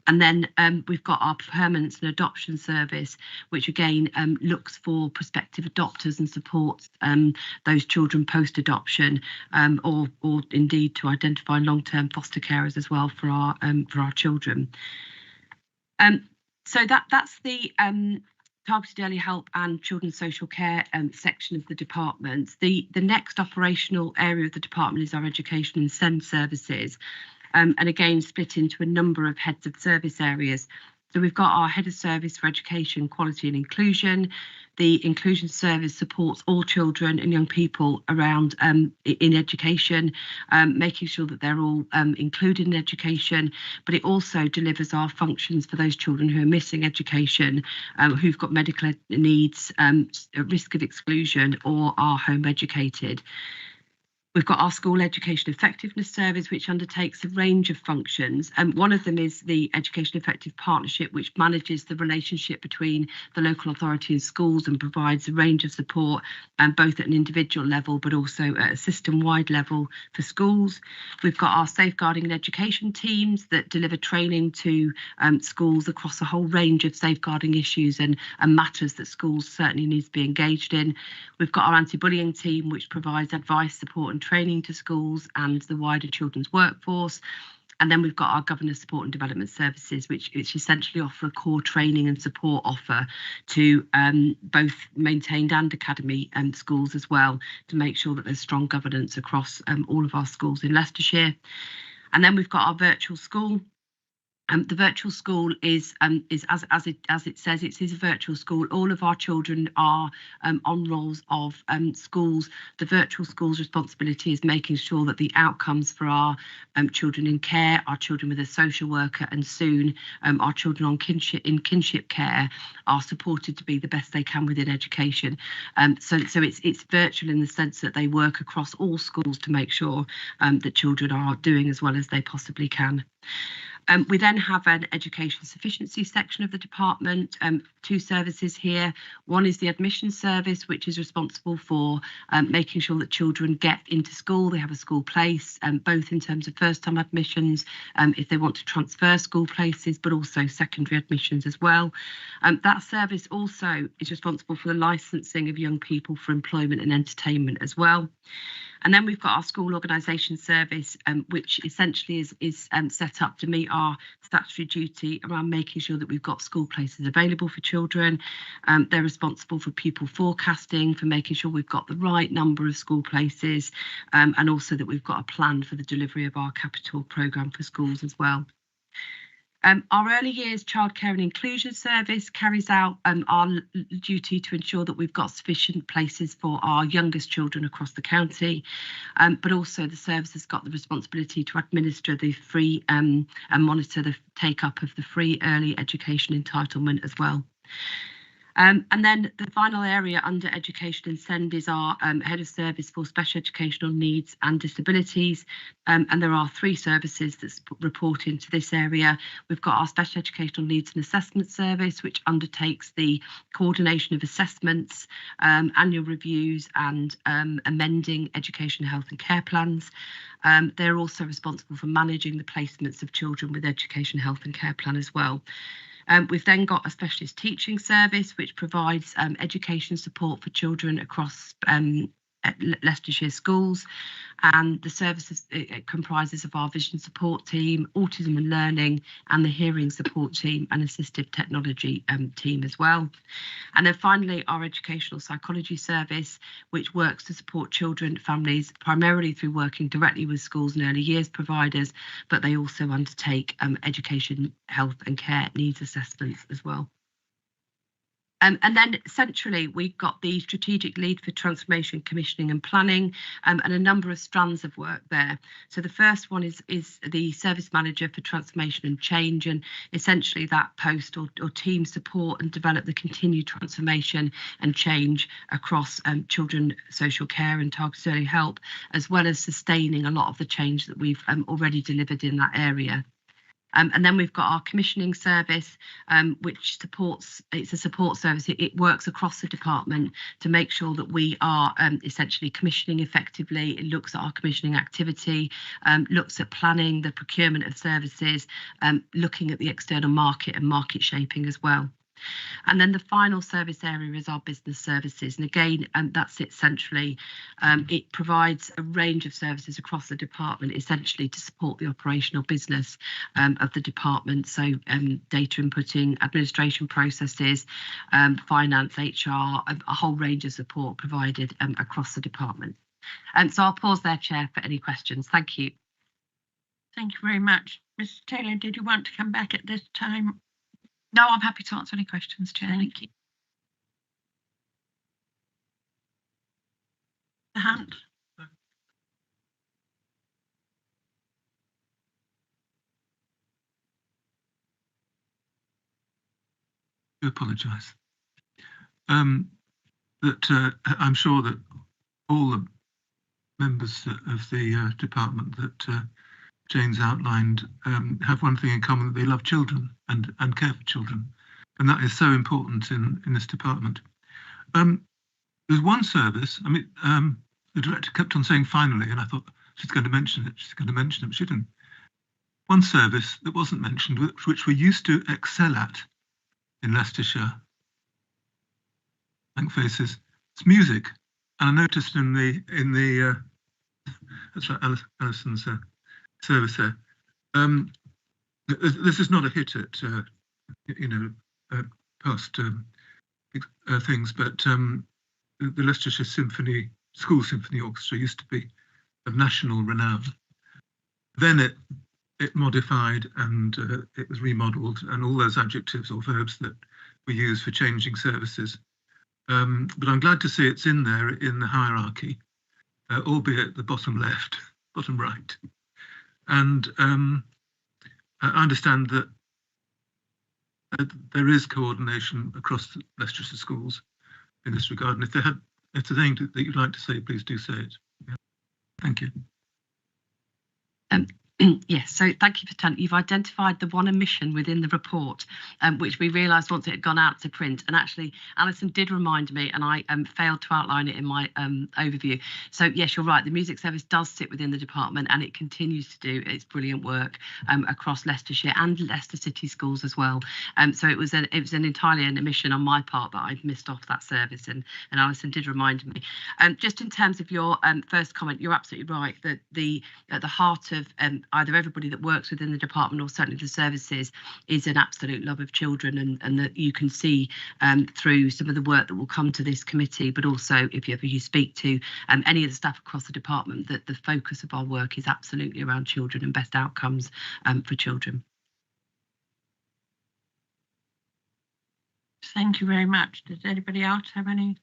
And then we've got our permanence and adoption service, which again looks for prospective adopters and supports those children post-adoption, or indeed to identify long-term foster carers as well for our children. So that's the targeted early help and children's social care section of the department. The next operational area of the department is our education and SEND services. And again, split into a number of heads of service areas. So we've got our head of service for education, quality and inclusion. The inclusion service supports all children and young people around in education, making sure that they're all included in education, but it also delivers our functions for those children who are missing education, who've got medical needs, at risk of exclusion, or are home educated. We've got our school education effectiveness service, which undertakes a range of functions. And one of them is the Education Effective Partnership, which manages the relationship between the local authority and schools and provides a range of support, both at an individual level, but also at a system-wide level for schools. We've got our safeguarding and education teams that deliver training to schools across a whole range of safeguarding issues and matters that schools certainly need to be engaged in. We've got our anti-bullying team, which provides advice, support and training to schools and the wider children's workforce. And then we've got our governance support and development services, which essentially offer a core training and support offer to both maintained and academy schools as well, to make sure that there's strong governance across all of our schools in Leicestershire. And then we've got our virtual school. The virtual school is as it says, it is a virtual school. All of our children are on rolls of schools. The virtual school's responsibility is making sure that the outcomes for our children in care, our children with a social worker, and soon our children on kinship care are supported to be the best they can within education. So it's virtual in the sense that they work across all schools to make sure that children are doing as well as they possibly can. We then have an education sufficiency section of the department, two services here. One is the admission service, which is responsible for making sure that children get into school, they have a school place, both in terms of first-time admissions, if they want to transfer school places, but also secondary admissions as well. That service also is responsible for the licensing of young people for employment and entertainment as well. And then we've got our school organisation service, which essentially is set up to meet our statutory duty around making sure that we've got school places available for children. They're responsible for pupil forecasting, for making sure we've got the right number of school places, and also that we've got a plan for the delivery of our capital programme for schools as well. Our early years childcare and inclusion service carries out our duty to ensure that we've got sufficient places for our youngest children across the county, but also the service has got the responsibility to administer the free and monitor the take up of the free early education entitlement as well. And then the final area under education and SEND is our head of service for special educational needs and disabilities. And there are three services that report into this area. We've got our special educational needs and assessment service, which undertakes the coordination of assessments, annual reviews and amending education, health and care plans. They're also responsible for managing the placements of children with education, health and care plan as well. We've then got a specialist teaching service, which provides education support for children across Leicestershire schools, and the services it comprises of our vision support team, autism and learning, and the hearing support team and assistive technology team as well. And then finally, our educational psychology service, which works to support children and families primarily through working directly with schools and early years providers, but they also undertake education, health and care needs assessments as well. And then centrally, we've got the strategic lead for transformation, commissioning and planning, and a number of strands of work there. So the first one is the service manager for transformation and change, and essentially that post or team support and develop the continued transformation and change across children, social care and targeted early help, as well as sustaining a lot of the change that we've already delivered in that area. And then we've got our commissioning service, which supports, it's a support service. It works across the department to make sure that we are essentially commissioning effectively. It looks at our commissioning activity, looks at planning, the procurement of services, looking at the external market and market shaping as well. And then the final service area is our business services. And again, that sits centrally. It provides a range of services across the department, essentially to support the operational business of the department. So data inputting, administration processes, finance, HR, a whole range of support provided across the department. And so I'll pause there, Chair, for any questions. Thank you. Thank you very much. Mrs. Taylor, did you want to come back at this time? No, I'm happy to answer any questions, Chair. Thank you. Hunt. I apologise. That I'm sure that all the members of the department that Jane's outlined have one thing in common, that they love children and care for children, and that is so important in this department. There's one service, I mean, the director kept on saying finally, and I thought she's going to mention it, but she didn't. One service that wasn't mentioned, which we used to excel at in Leicestershire, blank faces, it's music. And I noticed in the that's right, Alison's service there. This is not a hit at past things, but the Leicestershire School Symphony Orchestra used to be of national renown. Then it modified and it was remodelled, and all those adjectives or verbs that we use for changing services. But I'm glad to see it's in there in the hierarchy, albeit the bottom left, bottom right. And I understand that there is coordination across the Leicestershire schools in this regard. And if there's anything that you'd like to say, please do say it. Yeah. Thank you. Yes, so thank you for telling. You've identified the one omission within the report, which we realised once it had gone out to print. And actually, Alison did remind me, and I failed to outline it in my overview. So yes, you're right. The music service does sit within the department, and it continues to do its brilliant work across Leicestershire and Leicester City schools as well. So it was an entirely an omission on my part that I'd missed off that service, and Alison did remind me. Just in terms of your first comment, you're absolutely right that at the heart of either everybody that works within the department or certainly the services is an absolute love of children, and that you can see through some of the work that will come to this committee, but also if you speak to any of the staff across the department, that the focus of our work is absolutely around children and best outcomes for children. Thank you very much. Does anybody else have any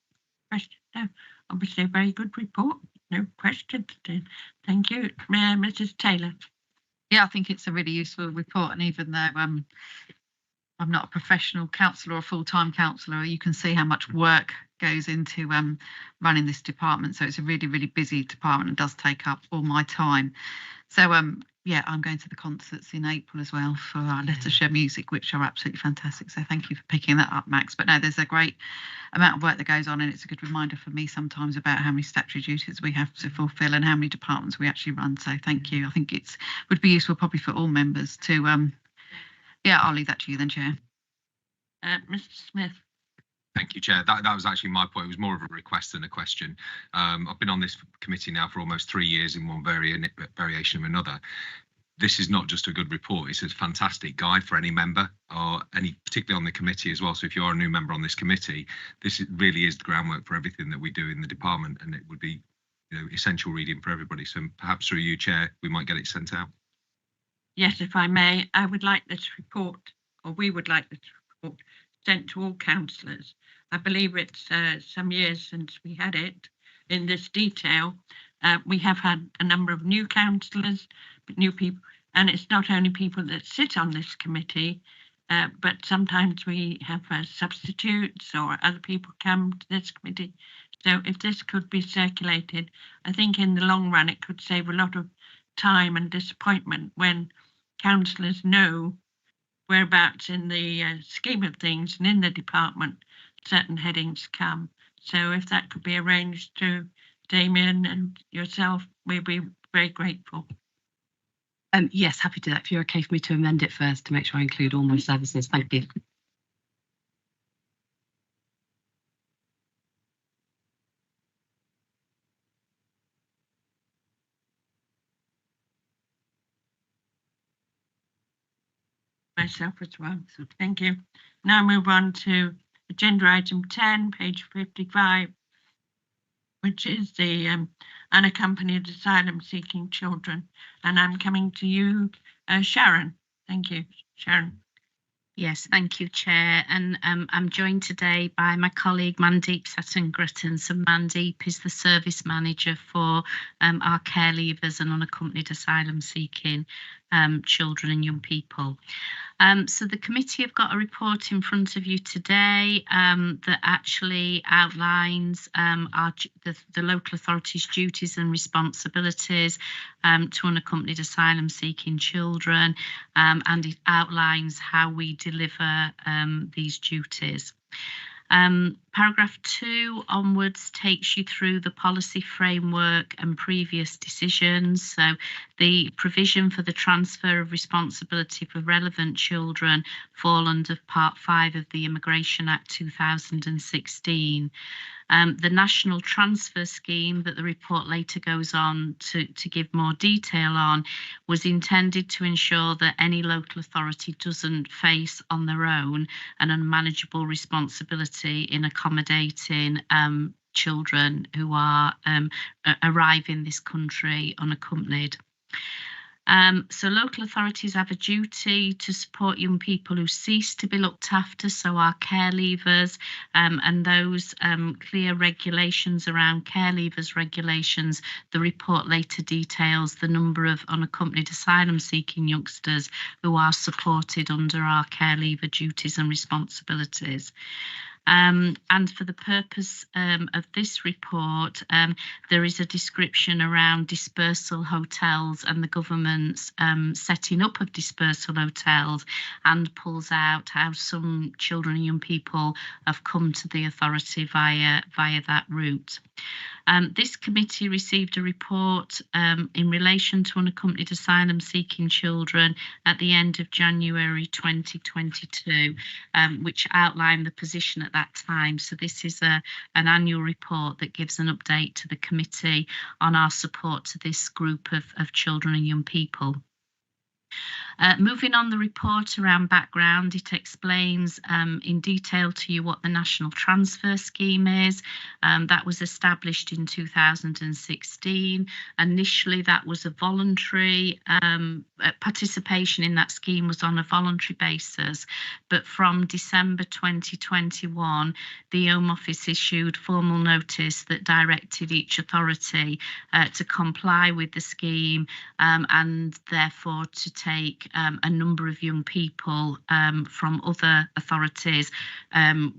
questions? No, obviously a very good report. No questions then. Thank you. Mrs. Taylor. Yeah, I think it's a really useful report, and even though I'm not a professional counsellor or full-time counsellor, you can see how much work goes into running this department. So it's a really, really busy department and does take up all my time. So yeah, I'm going to the concerts in April as well for our Leicestershire music, which are absolutely fantastic. So thank you for picking that up, Max. But no, there's a great amount of work that goes on, and it's a good reminder for me sometimes about how many statutory duties we have to fulfil and how many departments we actually run. So thank you. I think it would be useful probably for all members to, yeah, I'll leave that to you then, Chair. Mr. Smith. Thank you, Chair. That was actually my point. It was more of a request than a question. I've been on this committee now for almost 3 years in one variation of another. This is not just a good report, it's a fantastic guide for any member, or particularly on the committee as well. So if you are a new member on this committee, this really is the groundwork for everything that we do in the department, and it would be essential reading for everybody. So perhaps through you, Chair, we might get it sent out. Yes, if I may, I would like this report, or we would like this report, sent to all councillors. I believe it's some years since we had it in this detail. We have had a number of new councillors, new people, and it's not only people that sit on this committee, but sometimes we have substitutes or other people come to this committee. So if this could be circulated, I think in the long run it could save a lot of time and disappointment when councillors know whereabouts in the scheme of things and in the department certain headings come. So if that could be arranged to Damien and yourself, we'd be very grateful. Yes, happy to do that. If you're okay for me to amend it first to make sure I include all my services. Thank you. Myself as well, so thank you. Now move on to agenda item 10, page 55, which is the unaccompanied asylum seeking children. And I'm coming to you, Sharon. Thank you, Sharon. Yes, thank you, Chair. And I'm joined today by my colleague Mandeep Satangrattan. So Mandeep is the service manager for our care leavers and unaccompanied asylum seeking children and young people. So the committee have got a report in front of you today that actually outlines the local authorities' duties and responsibilities to unaccompanied asylum seeking children, and it outlines how we deliver these duties. Paragraph 2 onwards takes you through the policy framework and previous decisions. So the provision for the transfer of responsibility for relevant children fall under Part 5 of the Immigration Act 2016. The National Transfer Scheme that the report later goes on to give more detail on was intended to ensure that any local authority doesn't face on their own an unmanageable responsibility in accommodating children who are arrive in this country unaccompanied. So local authorities have a duty to support young people who cease to be looked after, so our care leavers, and those clear regulations around care leavers regulations. The report later details the number of unaccompanied asylum seeking youngsters who are supported under our care leaver duties and responsibilities. And for the purpose of this report, there is a description around dispersal hotels and the government's setting up of dispersal hotels, and pulls out how some children and young people have come to the authority via that route. This committee received a report in relation to unaccompanied asylum seeking children at the end of January 2022, which outlined the position at that time. So this is an annual report that gives an update to the committee on our support to this group of children and young people. Moving on the report around background, it explains in detail to you what the National Transfer Scheme is. That was established in 2016. Initially, that was a voluntary participation in that scheme was on a voluntary basis, but from December 2021, the Home Office issued formal notice that directed each authority to comply with the scheme and therefore to take a number of young people from other authorities,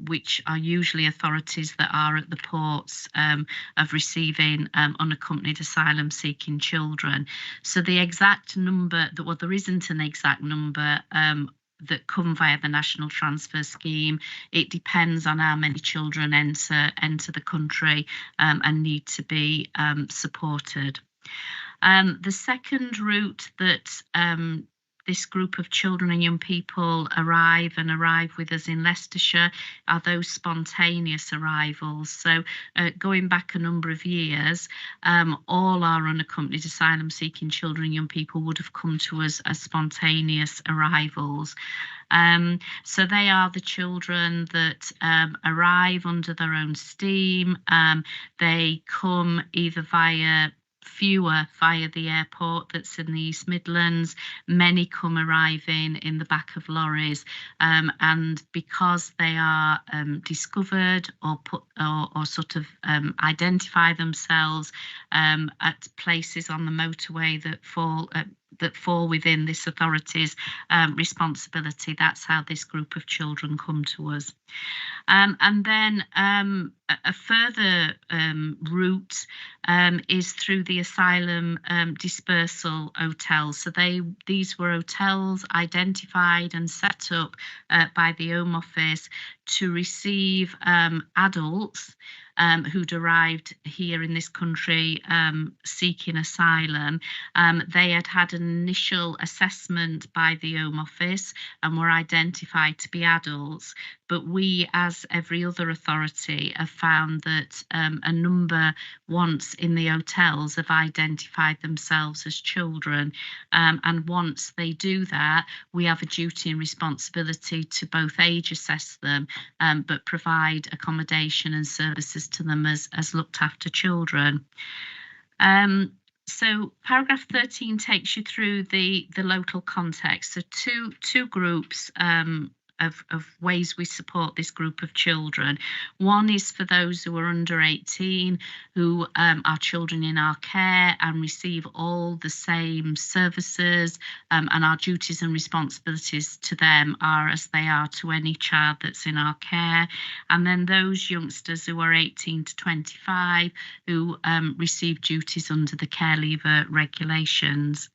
which are usually authorities that are at the ports of receiving unaccompanied asylum seeking children. So the exact number, well, there isn't an exact number that come via the National Transfer Scheme. It depends on how many children enter the country and need to be supported. The second route that this group of children and young people arrive with us in Leicestershire are those spontaneous arrivals. So going back a number of years, all our unaccompanied asylum seeking children and young people would have come to us as spontaneous arrivals. So they are the children that arrive under their own steam. They come either via the airport that's in the East Midlands. Many come arriving in the back of lorries, and because they are discovered or sort of identify themselves at places on the motorway that fall that fall within this authority's responsibility. That's how this group of children come to us. And then a further route is through the asylum dispersal hotels. So these were hotels identified and set up by the Home Office to receive adults who'd arrived here in this country seeking asylum. They had an initial assessment by the Home Office and were identified to be adults, but we, as every other authority, have found that a number once in the hotels have identified themselves as children, and once they do that, we have a duty and responsibility to both age assess them but provide accommodation and services to them as looked after children. So paragraph 13 takes you through the local context. So two groups of ways we support this group of children. One is for those who are under 18, who are children in our care and receive all the same services, and our duties and responsibilities to them are as they are to any child that's in our care. And then those youngsters who are 18 to 25 who receive duties under the care leaver regulations.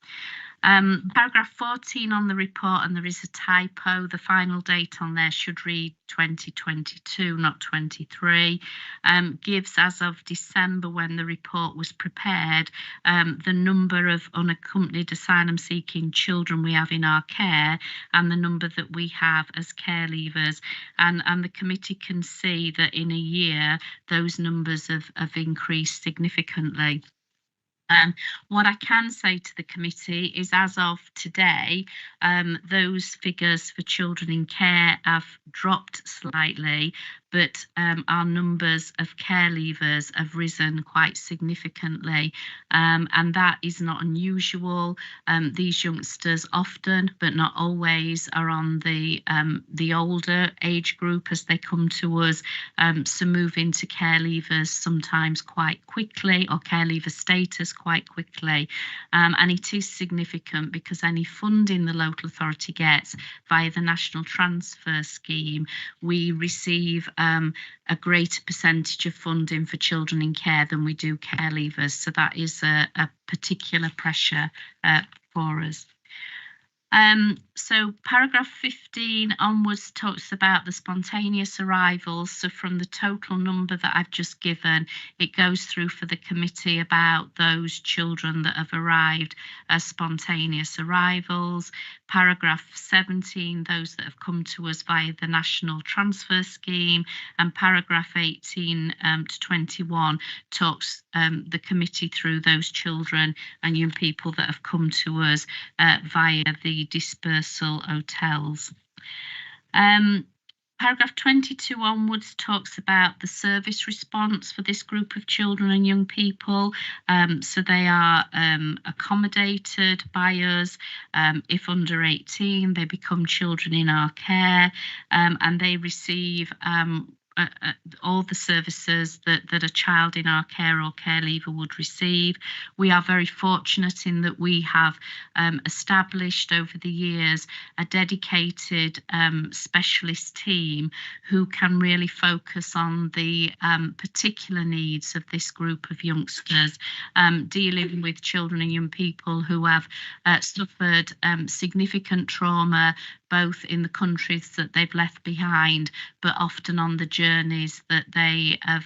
Paragraph 14 on the report, and there is a typo. The final date on there should read 2022, not 23. Gives, as of December, when the report was prepared, the number of unaccompanied asylum-seeking children we have in our care and the number that we have as care leavers. And the committee can see that in a year, those numbers have increased significantly. What I can say to the committee is, as of today, those figures for children in care have dropped slightly, but our numbers of care leavers have risen quite significantly, and that is not unusual. These youngsters often, but not always, are on the older age group as they come to us, so move into care leavers sometimes quite quickly, or care leaver status quite quickly, and it is significant because any funding the local authority gets via the National Transfer Scheme, we receive a greater percentage of funding for children in care than we do care leavers. So that is a particular pressure for us. So paragraph 15 onwards talks about the spontaneous arrivals. So from the total number that I've just given, it goes through for the committee about those children that have arrived as spontaneous arrivals. Paragraph 17, those that have come to us via the National Transfer Scheme, and paragraph 18 to 21 talks the committee through those children and young people that have come to us via the dispersal hotels. Paragraph 22 onwards talks about the service response for this group of children and young people. So they are accommodated by us. If under 18, they become children in our care, and they receive all the services that a child in our care or care leaver would receive. We are very fortunate in that we have established over the years a dedicated specialist team who can really focus on the particular needs of this group of youngsters, dealing with children and young people who have suffered significant trauma, both in the countries that they've left behind, but often on the journeys that they have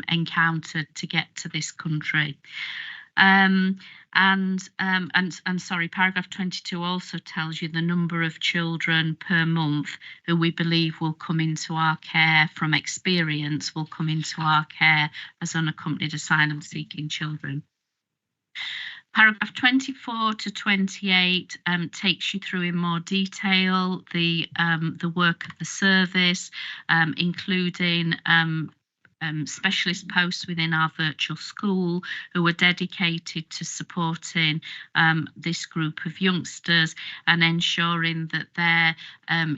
encountered to get to this country. Sorry, paragraph 22 also tells you the number of children per month who we believe will come into our care from experience, will come into our care as unaccompanied asylum-seeking children. Paragraph 24 to 28 takes you through in more detail the work of the service, including specialist posts within our virtual school who are dedicated to supporting this group of youngsters and ensuring that their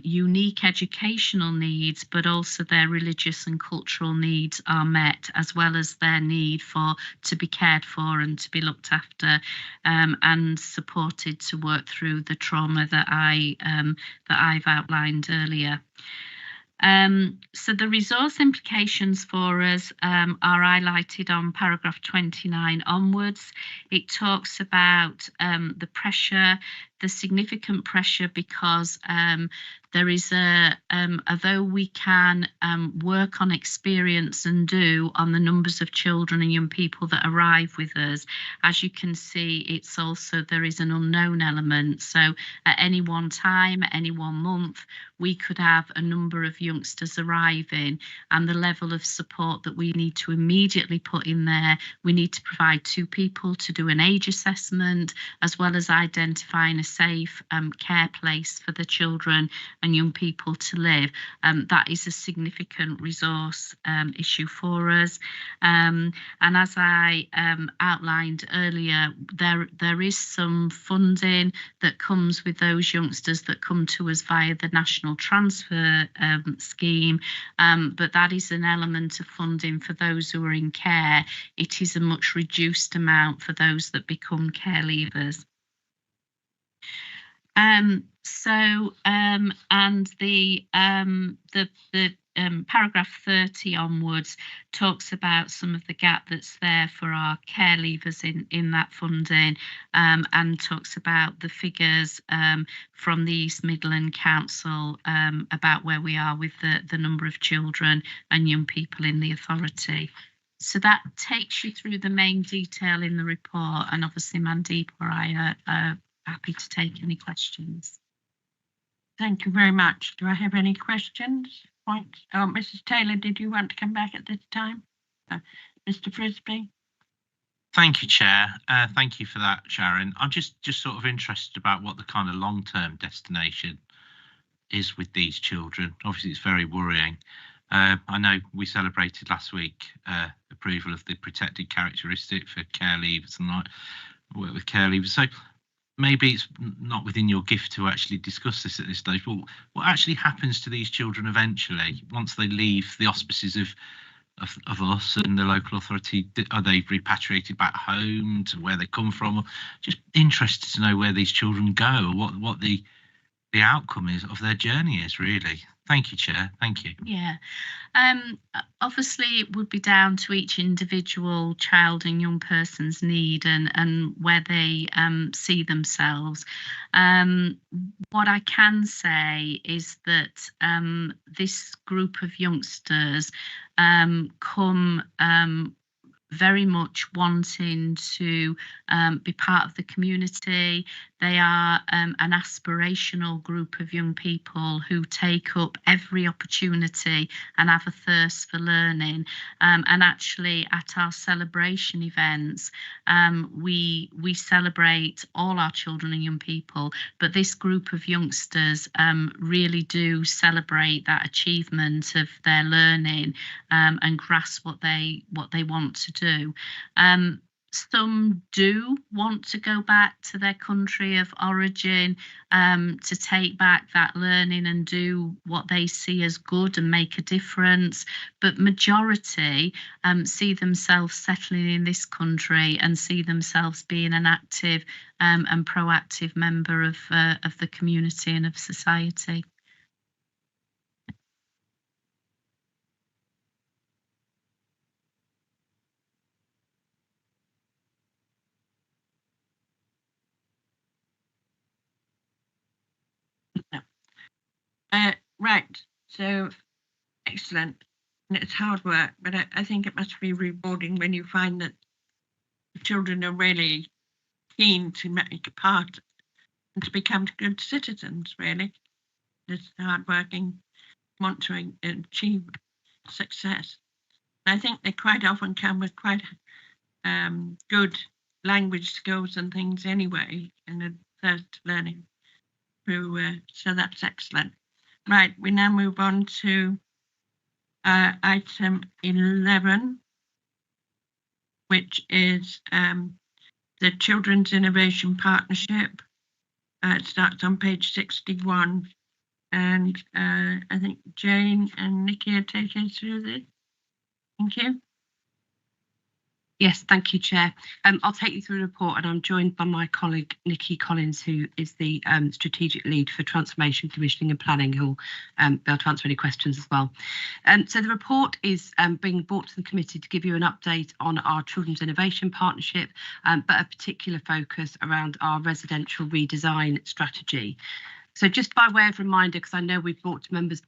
unique educational needs, but also their religious and cultural needs are met, as well as their need to be cared for and to be looked after and supported to work through the trauma that I've outlined earlier. So the resource implications for us are highlighted on paragraph 29 onwards. It talks about the pressure, the significant pressure, because there is although we can work on experience and do on the numbers of children and young people that arrive with us, as you can see, it's also, there is an unknown element. So at any one time, at any one month, we could have a number of youngsters arriving, and the level of support that we need to immediately put in there, we need to provide 2 people to do an age assessment, as well as identifying a safe care place for the children and young people to live. That is a significant resource issue for us. And as I outlined earlier, there is some funding that comes with those youngsters that come to us via the National Transfer Scheme, but that is an element of funding for those who are in care. It is a much reduced amount for those that become care leavers. And the paragraph 30 onwards talks about some of the gap that's there for our care leavers in that funding, and talks about the figures from the East Midland Council about where we are with the number of children and young people in the authority. So that takes you through the main detail in the report, and obviously Mandeep or I are happy to take any questions. Thank you very much. Do I have any questions? Points? Oh, Mrs. Taylor, did you want to come back at this time? Mr. Frisbee? Thank you, Chair. Thank you for that, Sharon. I'm just sort of interested about what the kind of long-term destination is with these children. Obviously, it's very worrying. I know we celebrated last week approval of the protected characteristic for care leavers and like work with care leavers. So maybe it's not within your gift to actually discuss this at this stage, but what actually happens to these children eventually once they leave the auspices of us and the local authority? Are they repatriated back home to where they come from? Just interested to know where these children go, or what the outcome is of their journey is, really. Thank you, Chair. Thank you. Yeah. Obviously, it would be down to each individual child and young person's need and where they see themselves. What I can say is that this group of youngsters come very much wanting to be part of the community. They are an aspirational group of young people who take up every opportunity and have a thirst for learning. And actually at our celebration events, we celebrate all our children and young people, but this group of youngsters really do celebrate that achievement of their learning and grasp what they want to do. Some do want to go back to their country of origin to take back that learning and do what they see as good and make a difference, but majority see themselves settling in this country and see themselves being an active and proactive member of the community and of society. Right, so excellent. And it's hard work, but I think it must be rewarding when you find that the children are really keen to make a part and to become good citizens, really. Just hardworking, want to achieve success. And I think they quite often come with quite good language skills and things anyway, and a thirst learning through, so that's excellent. Right, we now move on to Item 11, which is the Children's Innovation Partnership. It starts on page 61. And I think Jane and Nikki are taking us through this. Thank you. Yes, thank you, Chair. I'll take you through the report, and I'm joined by my colleague Nikki Collins, who is the strategic lead for transformation, commissioning and planning, who'll be able to answer any questions as well. So the report is being brought to the committee to give you an update on our Children's Innovation Partnership, but a particular focus around our residential redesign strategy. So just by way of reminder, because I know we've brought to members before,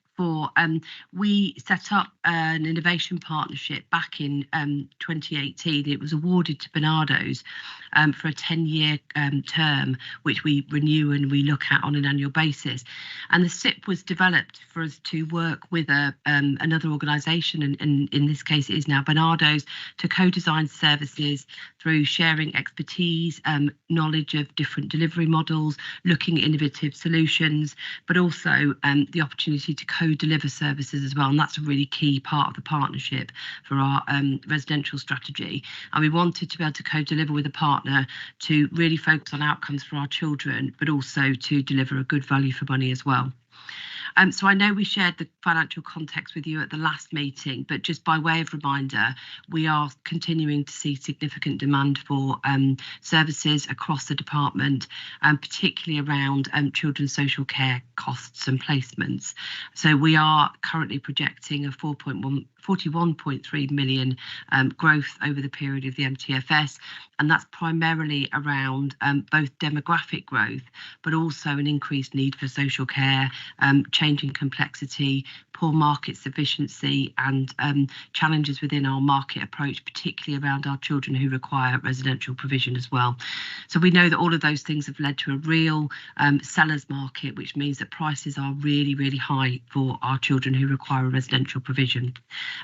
we set up an innovation partnership back in 2018. It was awarded to Barnardo's for a 10-year term, which we renew and we look at on an annual basis. And the SIP was developed for us to work with another organisation, and in this case it is now Barnardo's, to co-design services through sharing expertise, knowledge of different delivery models, looking at innovative solutions, but also the opportunity to co-deliver services as well. And that's a really key part of the partnership for our residential strategy. And we wanted to be able to co-deliver with a partner to really focus on outcomes for our children, but also to deliver a good value for money as well. So I know we shared the financial context with you at the last meeting, but just by way of reminder, we are continuing to see significant demand for services across the department, particularly around children's social care costs and placements. So we are currently projecting a 41.3 million growth over the period of the MTFS, and that's primarily around both demographic growth, but also an increased need for social care, changing complexity, poor market sufficiency, and challenges within our market approach, particularly around our children who require residential provision as well. So we know that all of those things have led to a real seller's market, which means that prices are really, really high for our children who require a residential provision.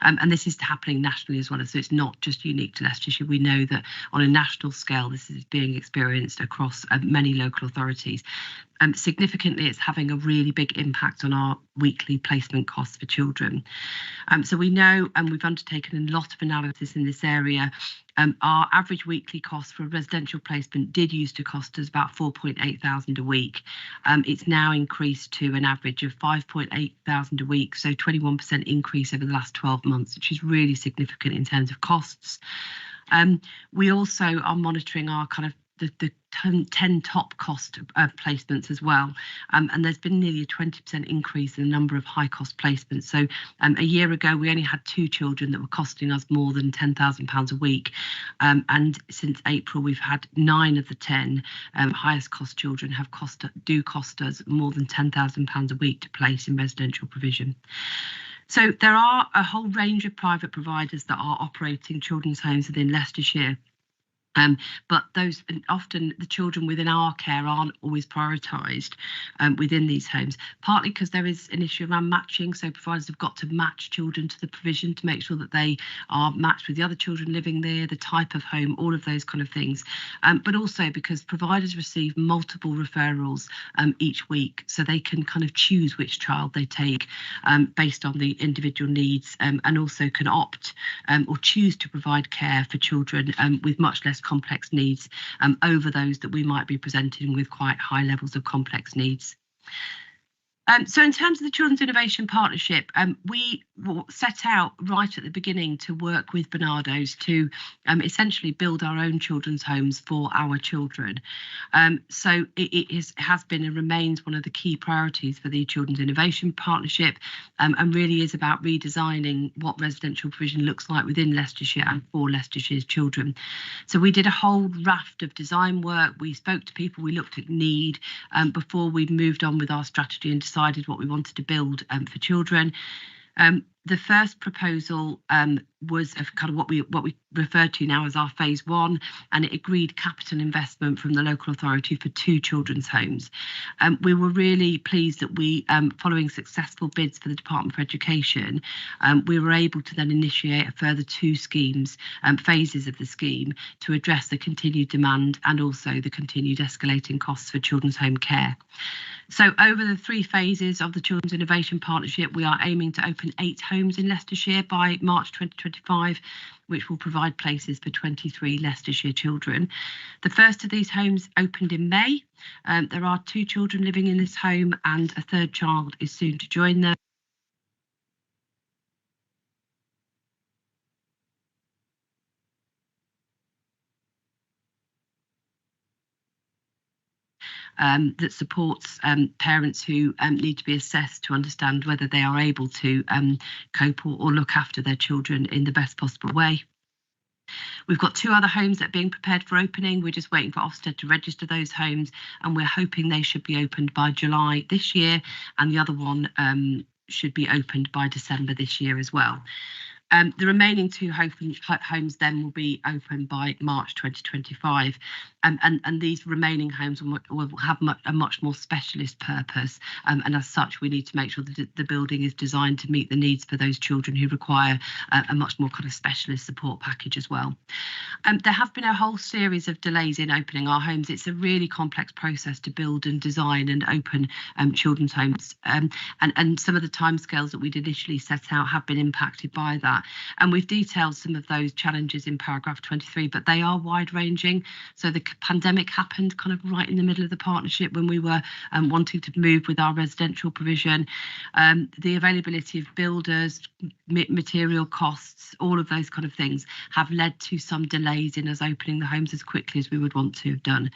And this is happening nationally as well, so it's not just unique to Leicestershire. We know that on a national scale, this is being experienced across many local authorities. Significantly, it's having a really big impact on our weekly placement costs for children. So we know, and we've undertaken a lot of analysis in this area, our average weekly cost for a residential placement did used to cost us about 4.8 thousand a week. It's now increased to an average of 5.8 thousand a week, so 21% increase over the last 12 months, which is really significant in terms of costs. We also are monitoring our kind of the 10 top cost of placements as well, and there's been nearly a 20% increase in the number of high cost placements. So a year ago we only had 2 children that were costing us more than £10,000 a week, and since April we've had 9 of the 10 highest cost children do cost us more than £10,000 a week to place in residential provision. So there are a whole range of private providers that are operating children's homes within Leicestershire. But those, and often the children within our care aren't always prioritised within these homes, partly because there is an issue around matching. So providers have got to match children to the provision to make sure that they are matched with the other children living there, the type of home, all of those kind of things. But also because providers receive multiple referrals each week, so they can kind of choose which child they take based on the individual needs, and also can opt or choose to provide care for children with much less complex needs over those that we might be presenting with quite high levels of complex needs. So in terms of the Children's Innovation Partnership, we set out right at the beginning to work with Barnardo's to essentially build our own children's homes for our children. So it has been and remains one of the key priorities for the Children's Innovation Partnership, and really is about redesigning what residential provision looks like within Leicestershire and for Leicestershire's children. So we did a whole raft of design work. We spoke to people, we looked at need before we moved on with our strategy and decided what we wanted to build for children. The first proposal was of kind of what we refer to now as our phase 1, and it agreed capital investment from the local authority for 2 children's homes. We were really pleased that we, following successful bids for the Department for Education, we were able to then initiate a further 2 schemes, phases of the scheme, to address the continued demand and also the continued escalating costs for children's home care. So over the 3 phases of the Children's Innovation Partnership, we are aiming to open 8 homes in Leicestershire by March 2025, which will provide places for 23 Leicestershire children. The first of these homes opened in May. There are 2 children living in this home and a 3rd child is soon to join them. That supports parents who need to be assessed to understand whether they are able to cope or look after their children in the best possible way. We've got 2 other homes that are being prepared for opening. We're just waiting for Ofsted to register those homes, and we're hoping they should be opened by July this year, and the other one should be opened by December this year as well. The remaining 2 homes then will be open by March 2025, and these remaining homes will have a much more specialist purpose, and as such we need to make sure that the building is designed to meet the needs for those children who require a much more kind of specialist support package as well. There have been a whole series of delays in opening our homes. It's a really complex process to build and design and open children's homes, and some of the timescales that we'd initially set out have been impacted by that. And we've detailed some of those challenges in paragraph 23, but they are wide-ranging. So the pandemic happened kind of right in the middle of the partnership when we were wanting to move with our residential provision. The availability of builders, material costs, all of those kind of things have led to some delays in us opening the homes as quickly as we would want to have done.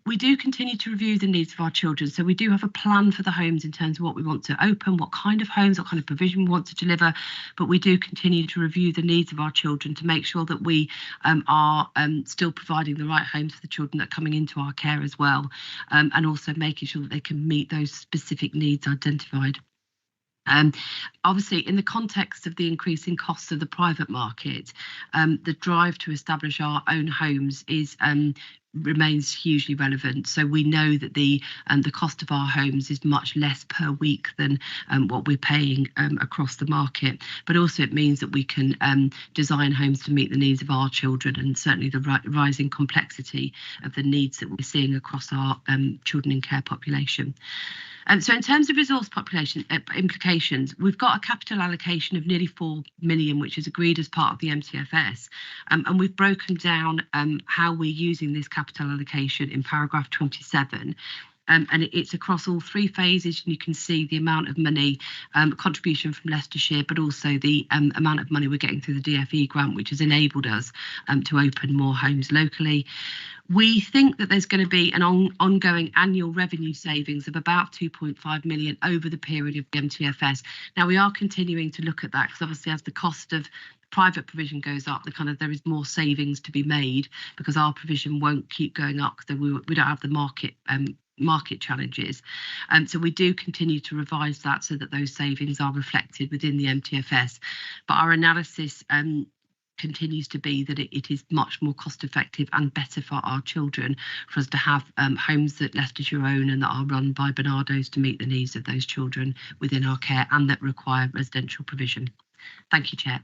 We do continue to review the needs of our children, so we do have a plan for the homes in terms of what we want to open, what kind of homes, what kind of provision we want to deliver, but we do continue to review the needs of our children to make sure that we are still providing the right homes for the children that are coming into our care as well, and also making sure that they can meet those specific needs identified. Obviously, in the context of the increasing costs of the private market, the drive to establish our own homes remains hugely relevant. So we know that the cost of our homes is much less per week than what we're paying across the market, but also it means that we can design homes to meet the needs of our children, and certainly the rising complexity of the needs that we're seeing across our children in care population. So in terms of resource population implications, we've got a capital allocation of nearly 4 million, which is agreed as part of the MTFS. And we've broken down how we're using this capital allocation in paragraph 27. And it's across all 3 phases, and you can see the amount of money, contribution from Leicestershire, but also the amount of money we're getting through the DFE grant, which has enabled us to open more homes locally. We think that there's going to be an ongoing annual revenue savings of about 2.5 million over the period of the MTFS. Now, we are continuing to look at that because obviously as the cost of private provision goes up, there is more savings to be made because our provision won't keep going up because we don't have the market challenges. So we do continue to revise that so that those savings are reflected within the MTFS. But our analysis continues to be that it is much more cost effective and better for our children for us to have homes that Leicestershire own and that are run by Barnardo's to meet the needs of those children within our care and that require residential provision. Thank you, Chair.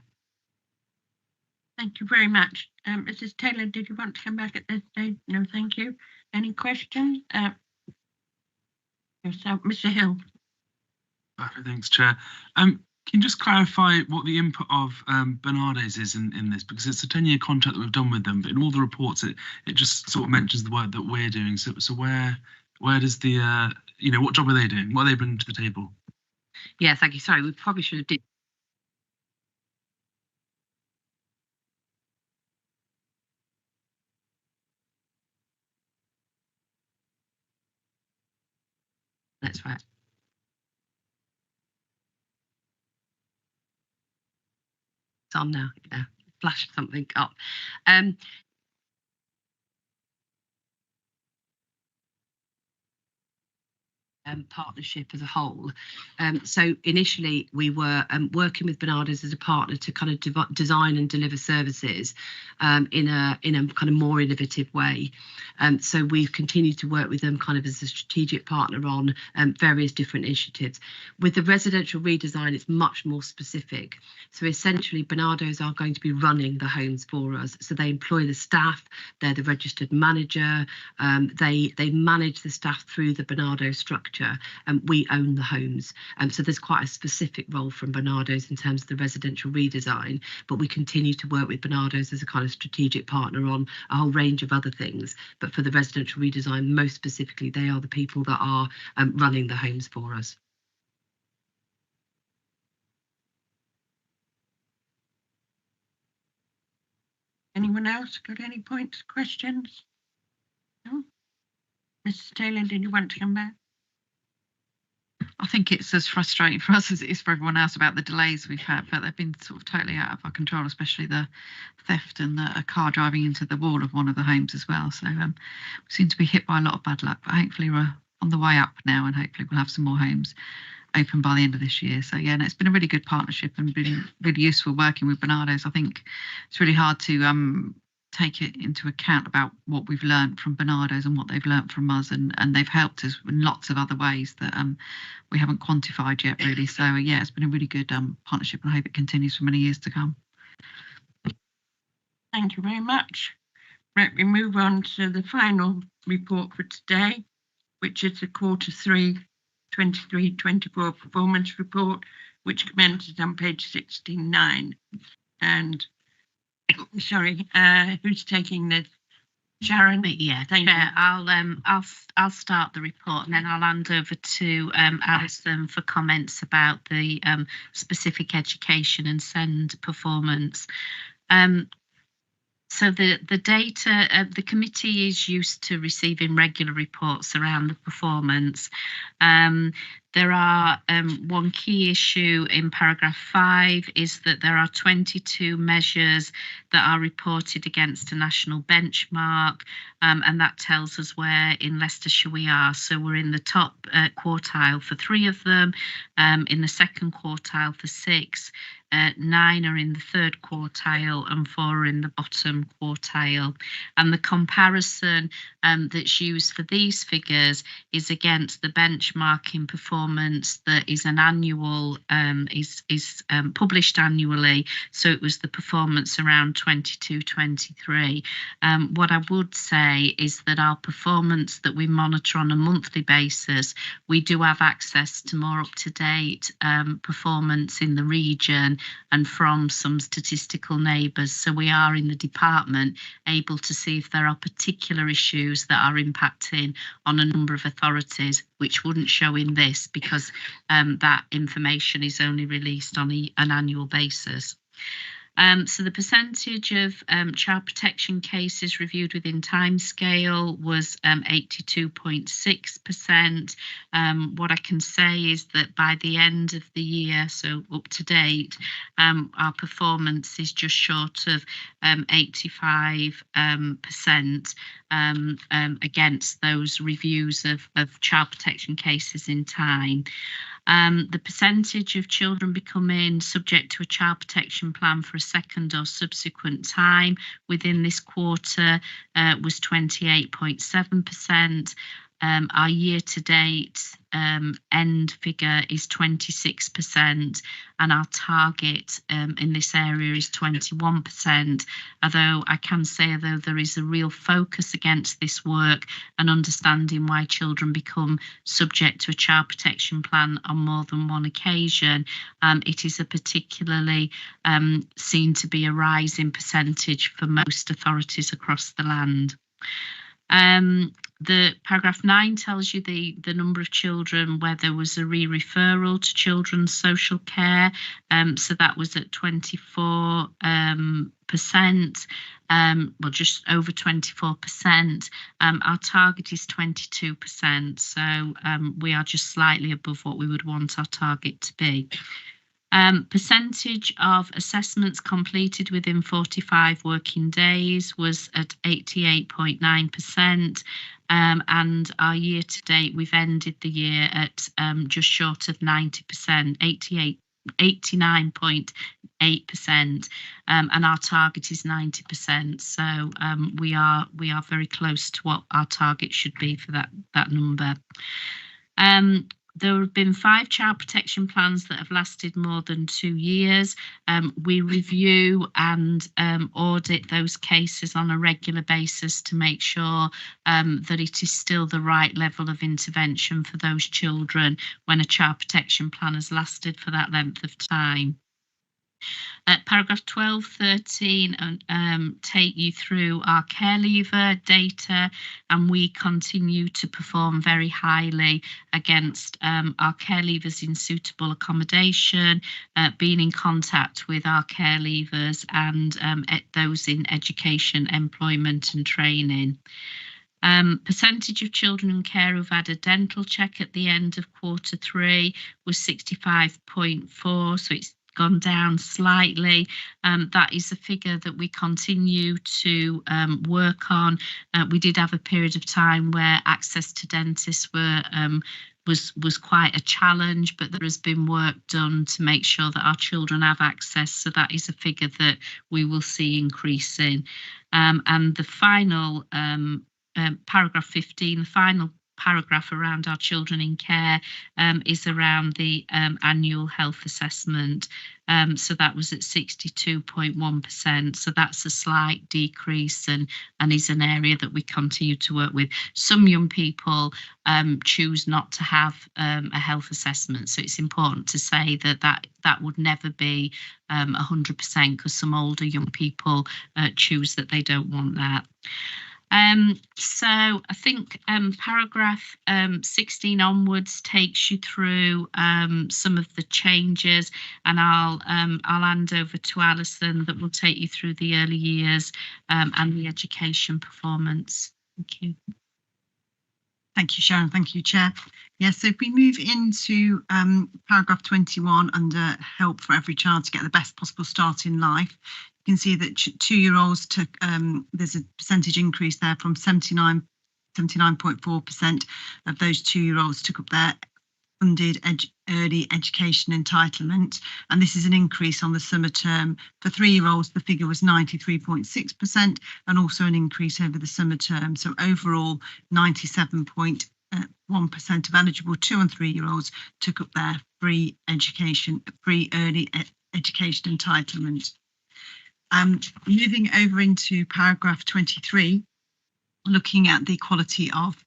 Thank you very much. Mrs. Taylor, did you want to come back at this stage? No, thank you. Any questions? So, Mr. Hill. Thanks, Chair. Can you just clarify what the input of Barnardo's is in this? Because it's a 10-year contract that we've done with them, but in all the reports, it just sort of mentions the work that we're doing. So where does the, what job are they doing? What are they bringing to the table? Yeah, thank you. Sorry, we probably should have did. That's right. It's on now. Yeah, flash something up. Partnership as a whole. So initially we were working with Barnardo's as a partner to kind of design and deliver services in a kind of more innovative way. So we've continued to work with them kind of as a strategic partner on various different initiatives. With the residential redesign, it's much more specific. So essentially Barnardo's are going to be running the homes for us. So they employ the staff, they're the registered manager, they manage the staff through the Barnardo structure. future, we own the homes. So there's quite a specific role from Barnardo's in terms of the residential redesign, but we continue to work with Barnardo's as a kind of strategic partner on a whole range of other things. But for the residential redesign, most specifically, they are the people that are running the homes for us. Anyone else got any points, questions? No? Mrs. Taylor, did you want to come back? I think it's as frustrating for us as it is for everyone else about the delays we've had, but they've been sort of totally out of our control, especially the theft and a car driving into the wall of one of the homes as well. So we seem to be hit by a lot of bad luck, but hopefully we're on the way up now, and hopefully we'll have some more homes open by the end of this year. So yeah, and it's been a really good partnership and been really useful working with Barnardo's. I think it's really hard to take it into account about what we've learned from Barnardo's and what they've learned from us, and they've helped us in lots of other ways that we haven't quantified yet really. So yeah, it's been a really good partnership, and I hope it continues for many years to come. Thank you very much. Right, we move on to the final report for today, which is the Q3 23-24 performance report, which commences on page 69. And sorry, who's taking this? Sharon? Yeah, Thank Chair, you. I'll start the report, and then I'll hand over to Alison for comments about the specific education and SEND performance. So the data, the committee is used to receiving regular reports around the performance. There are one key issue in paragraph 5 is that there are 22 measures that are reported against a national benchmark, and that tells us where in Leicestershire we are. So we're in the top quartile for 3 of them, in the second quartile for 6, 9 are in the third quartile, and 4 are in the bottom quartile. And the comparison that's used for these figures is against the benchmarking performance that is an annual, is published annually. So it was the performance around 22-23. What I would say is that our performance that we monitor on a monthly basis, we do have access to more up-to-date performance in the region and from some statistical neighbours. So we are in the department able to see if there are particular issues that are impacting on a number of authorities, which wouldn't show in this because that information is only released on an annual basis. So the percentage of child protection cases reviewed within timescale was 82.6%. What I can say is that by the end of the year, so up to date, our performance is just short of 85% against those reviews of child protection cases in time. The percentage of children becoming subject to a child protection plan for a second or subsequent time within this quarter was 28.7%. Our year-to-date end figure is 26%, and our target in this area is 21%. Although I can say, though, there is a real focus against this work and understanding why children become subject to a child protection plan on more than one occasion, it is a particularly seen to be a rising percentage for most authorities across the land. The paragraph 9 tells you the number of children where there was a re-referral to children's social care. So that was at 24%, well, just over 24%. Our target is 22%. So we are just slightly above what we would want our target to be. Percentage of assessments completed within 45 working days was at 88.9%, and our year to date we've ended the year at just short of 90%, 89.8%, and our target is 90%. So we are very close to what our target should be for that number. There have been 5 child protection plans that have lasted more than 2 years. We review and audit those cases on a regular basis to make sure that it is still the right level of intervention for those children when a child protection plan has lasted for that length of time. Paragraph 12, 13 take you through our care leaver data, and we continue to perform very highly against our care leavers in suitable accommodation, being in contact with our care leavers and those in education, employment and training. Percentage of children in care who've had a dental check at the end of Q3 was 65.4, so it's gone down slightly. That is a figure that we continue to work on. We did have a period of time where access to dentists was quite a challenge, but there has been work done to make sure that our children have access. So that is a figure that we will see increasing. And the final paragraph 15, the final paragraph around our children in care is around the annual health assessment. So that was at 62.1%. So that's a slight decrease and is an area that we continue to work with. Some young people choose not to have a health assessment. So it's important to say that would never be 100% because some older young people choose that they don't want that. So I think paragraph 16 onwards takes you through some of the changes, and I'll hand over to Alison that will take you through the early years and the education performance. Thank you. Thank you, Sharon. Thank you, Chair. Yes, so if we move into paragraph 21 under help for every child to get the best possible start in life, you can see that 2-year-olds took, there's a percentage increase there from 79.4% of those 2-year-olds took up their funded early education entitlement, and this is an increase on the summer term. For 3-year-olds, the figure was 93.6% and also an increase over the summer term. So overall, 97.1% of eligible 2- and 3-year-olds took up their free early education entitlement. Moving over into paragraph 23, looking at the quality of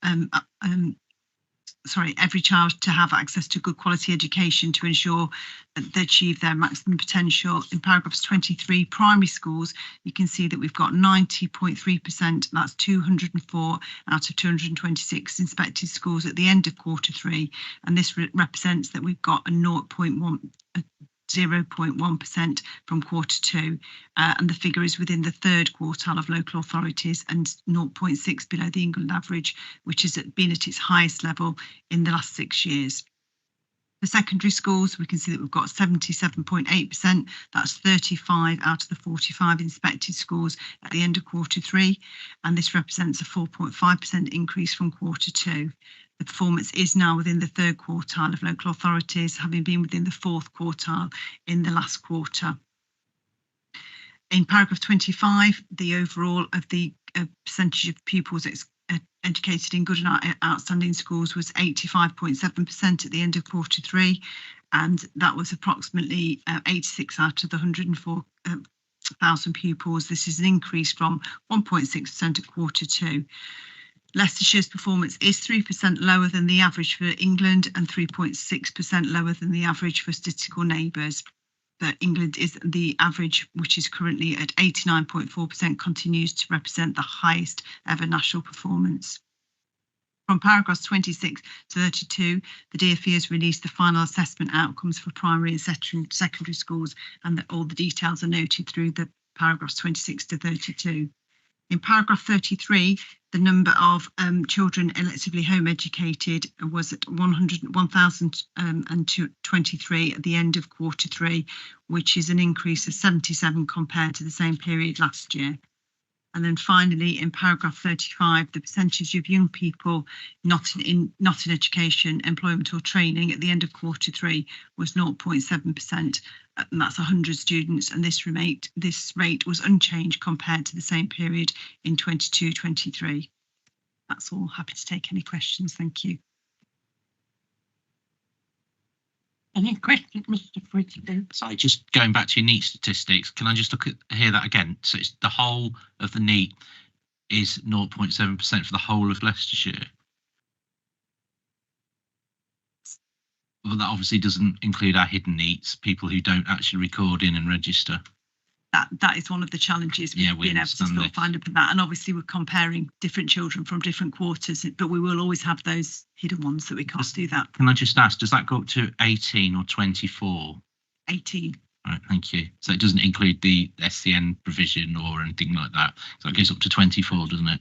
every child to have access to good quality education to ensure that they achieve their maximum potential. In paragraphs 23, primary schools, you can see that we've got 90.3%, that's 204 out of 226 inspected schools at the end of Q3, and this represents that we've got a 0.1% from Q2, and the figure is within the third quartile of local authorities and 0.6 below the England average, which has been at its highest level in the last 6 years. For secondary schools, we can see that we've got 77.8%, that's 35 out of the 45 inspected schools at the end of Q3, and this represents a 4.5% increase from Q2. The performance is now within the third quartile of local authorities, having been within the fourth quartile in the last quarter. In paragraph 25, the overall of the percentage of pupils educated in good and outstanding schools was 85.7% at the end of Q3, and that was approximately 86 out of the 104,000 pupils. This is an increase from 1.6% at Q2. Leicestershires performance is 3% lower than the average for England and 3.6% lower than the average for statistical neighbours. But England is the average, which is currently at 89.4%, continues to represent the highest ever national performance. From paragraphs 26 to 32, the DfE has released the final assessment outcomes for primary and secondary schools, and all the details are noted through the paragraphs 26 to 32. In paragraph 33, the number of children electively home educated was at 1,023 at the end of Q3, which is an increase of 77 compared to the same period last year. And then finally, in paragraph 35, the percentage of young people not in education, employment or training at the end of Q3 was 0.7%, and that's 100 students, and this rate was unchanged compared to the same period in 22-23. That's all. Happy to take any questions. Thank you. Any questions, Mr. President? Sorry, just going back to your NEAT statistics, can I just hear that again? So it's the whole of the NEAT is 0.7% for the whole of Leicestershire. Well, that obviously doesn't include our hidden NEATs, people who don't actually record in and register. That is one of the challenges. Yeah, we being able to understand sort of find up that, and obviously we're comparing different children from different quarters, but we will always have those hidden ones that we can't do that. Can I just ask, does that go up to 18 or 24? 18. Right, thank you. So it doesn't include the SCN provision or anything like that. So it goes up to 24, doesn't it?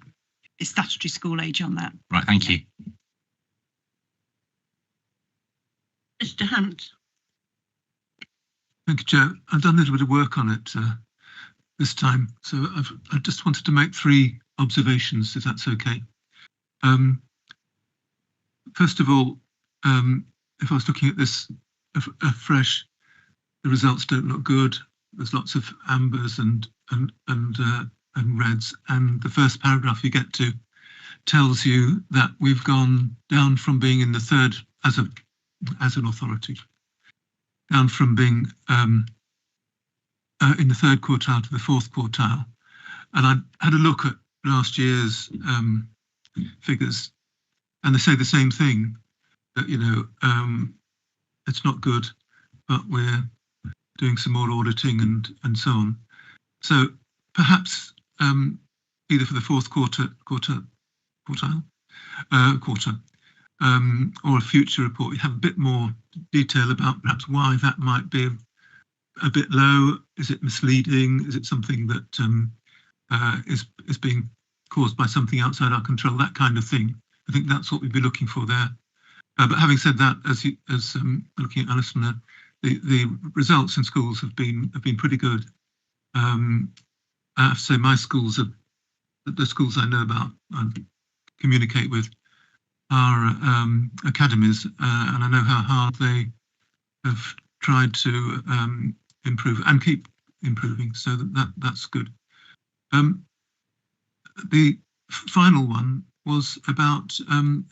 It's statutory school age on that. Right, thank you. Mr. Hunt? Thank you, Chair. I've done a little bit of work on it this time, so I just wanted to make 3 observations, if that's okay. First of all, if I was looking at this afresh, the results don't look good. There's lots of ambers and reds, and the first paragraph you get to tells you that we've gone down from being in the third as an authority, down from being in the third quartile to the fourth quartile. And I had a look at last year's figures, and they say the same thing, that, you know, it's not good, but we're doing some more auditing and so on. So perhaps either for the fourth quarter, or a future report, we have a bit more detail about perhaps why that might be a bit low. Is it misleading? Is it something that is being caused by something outside our control? That kind of thing. I think that's what we'd be looking for there. But having said that, as looking at Alison, the results in schools have been pretty good. I have to say, my schools are the schools I know about and communicate with are academies, and I know how hard they have tried to improve and keep improving. So that's good. The final one was about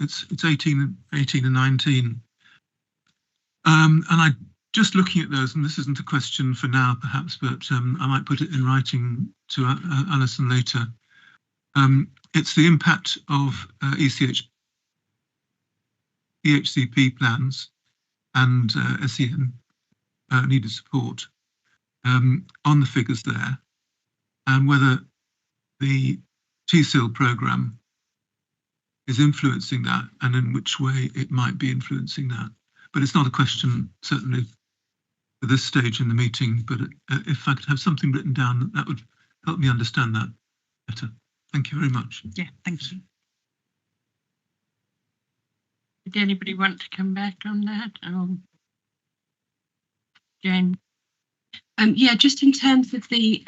it's 18 and 19, and I just looking at those, and this isn't a question for now perhaps, but I might put it in writing to Alison later. It's the impact of EHCP plans and SEN needed support on the figures there, and whether the TSIL programme is influencing that, and in which way it might be influencing that. But it's not a question, certainly, at this stage in the meeting, but if I could have something written down, that would help me understand that better. Thank you very much. Yeah, thank you. Did anybody want to come back on that? Jane? Yeah, just in terms of the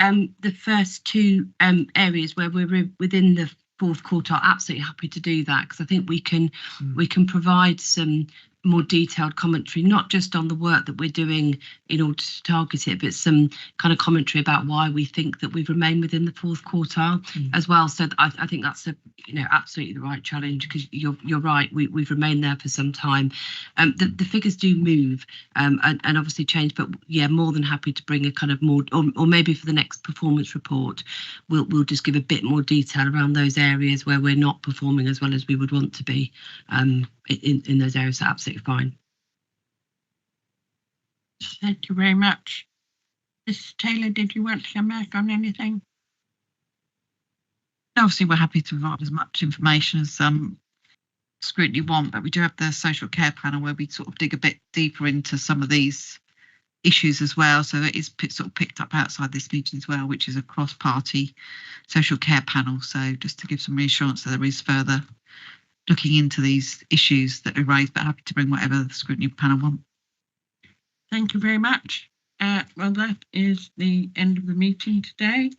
first 2 areas where we're within the fourth quartile, absolutely happy to do that, because I think we can provide some more detailed commentary, not just on the work that we're doing in order to target it, but some kind of commentary about why we think that we've remained within the fourth quartile as well. So I think that's absolutely the right challenge, because you're right, we've remained there for some time. The figures do move and obviously change, but yeah, more than happy to bring a kind of more, or maybe for the next performance report, we'll just give a bit more detail around those areas where we're not performing as well as we would want to be in those areas. So absolutely fine. Thank you very much. Mrs. Taylor, did you want to come back on anything? Obviously, we're happy to provide as much information as Scrutiny want, but we do have the social care panel where we sort of dig a bit deeper into some of these issues as well. So it is sort of picked up outside this meeting as well, which is a cross-party social care panel. So just to give some reassurance that there is further looking into these issues that are raised, but happy to bring whatever the Scrutiny panel want. Thank you very much. Well, that is the end of the meeting today.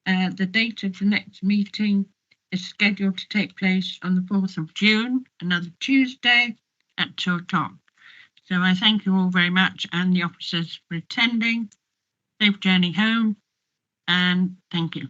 The date of the next meeting is scheduled to take place on the 4th of June, another Tuesday at 2 o'clock. So I thank you all very much, and the officers for attending. Safe journey home, and thank you.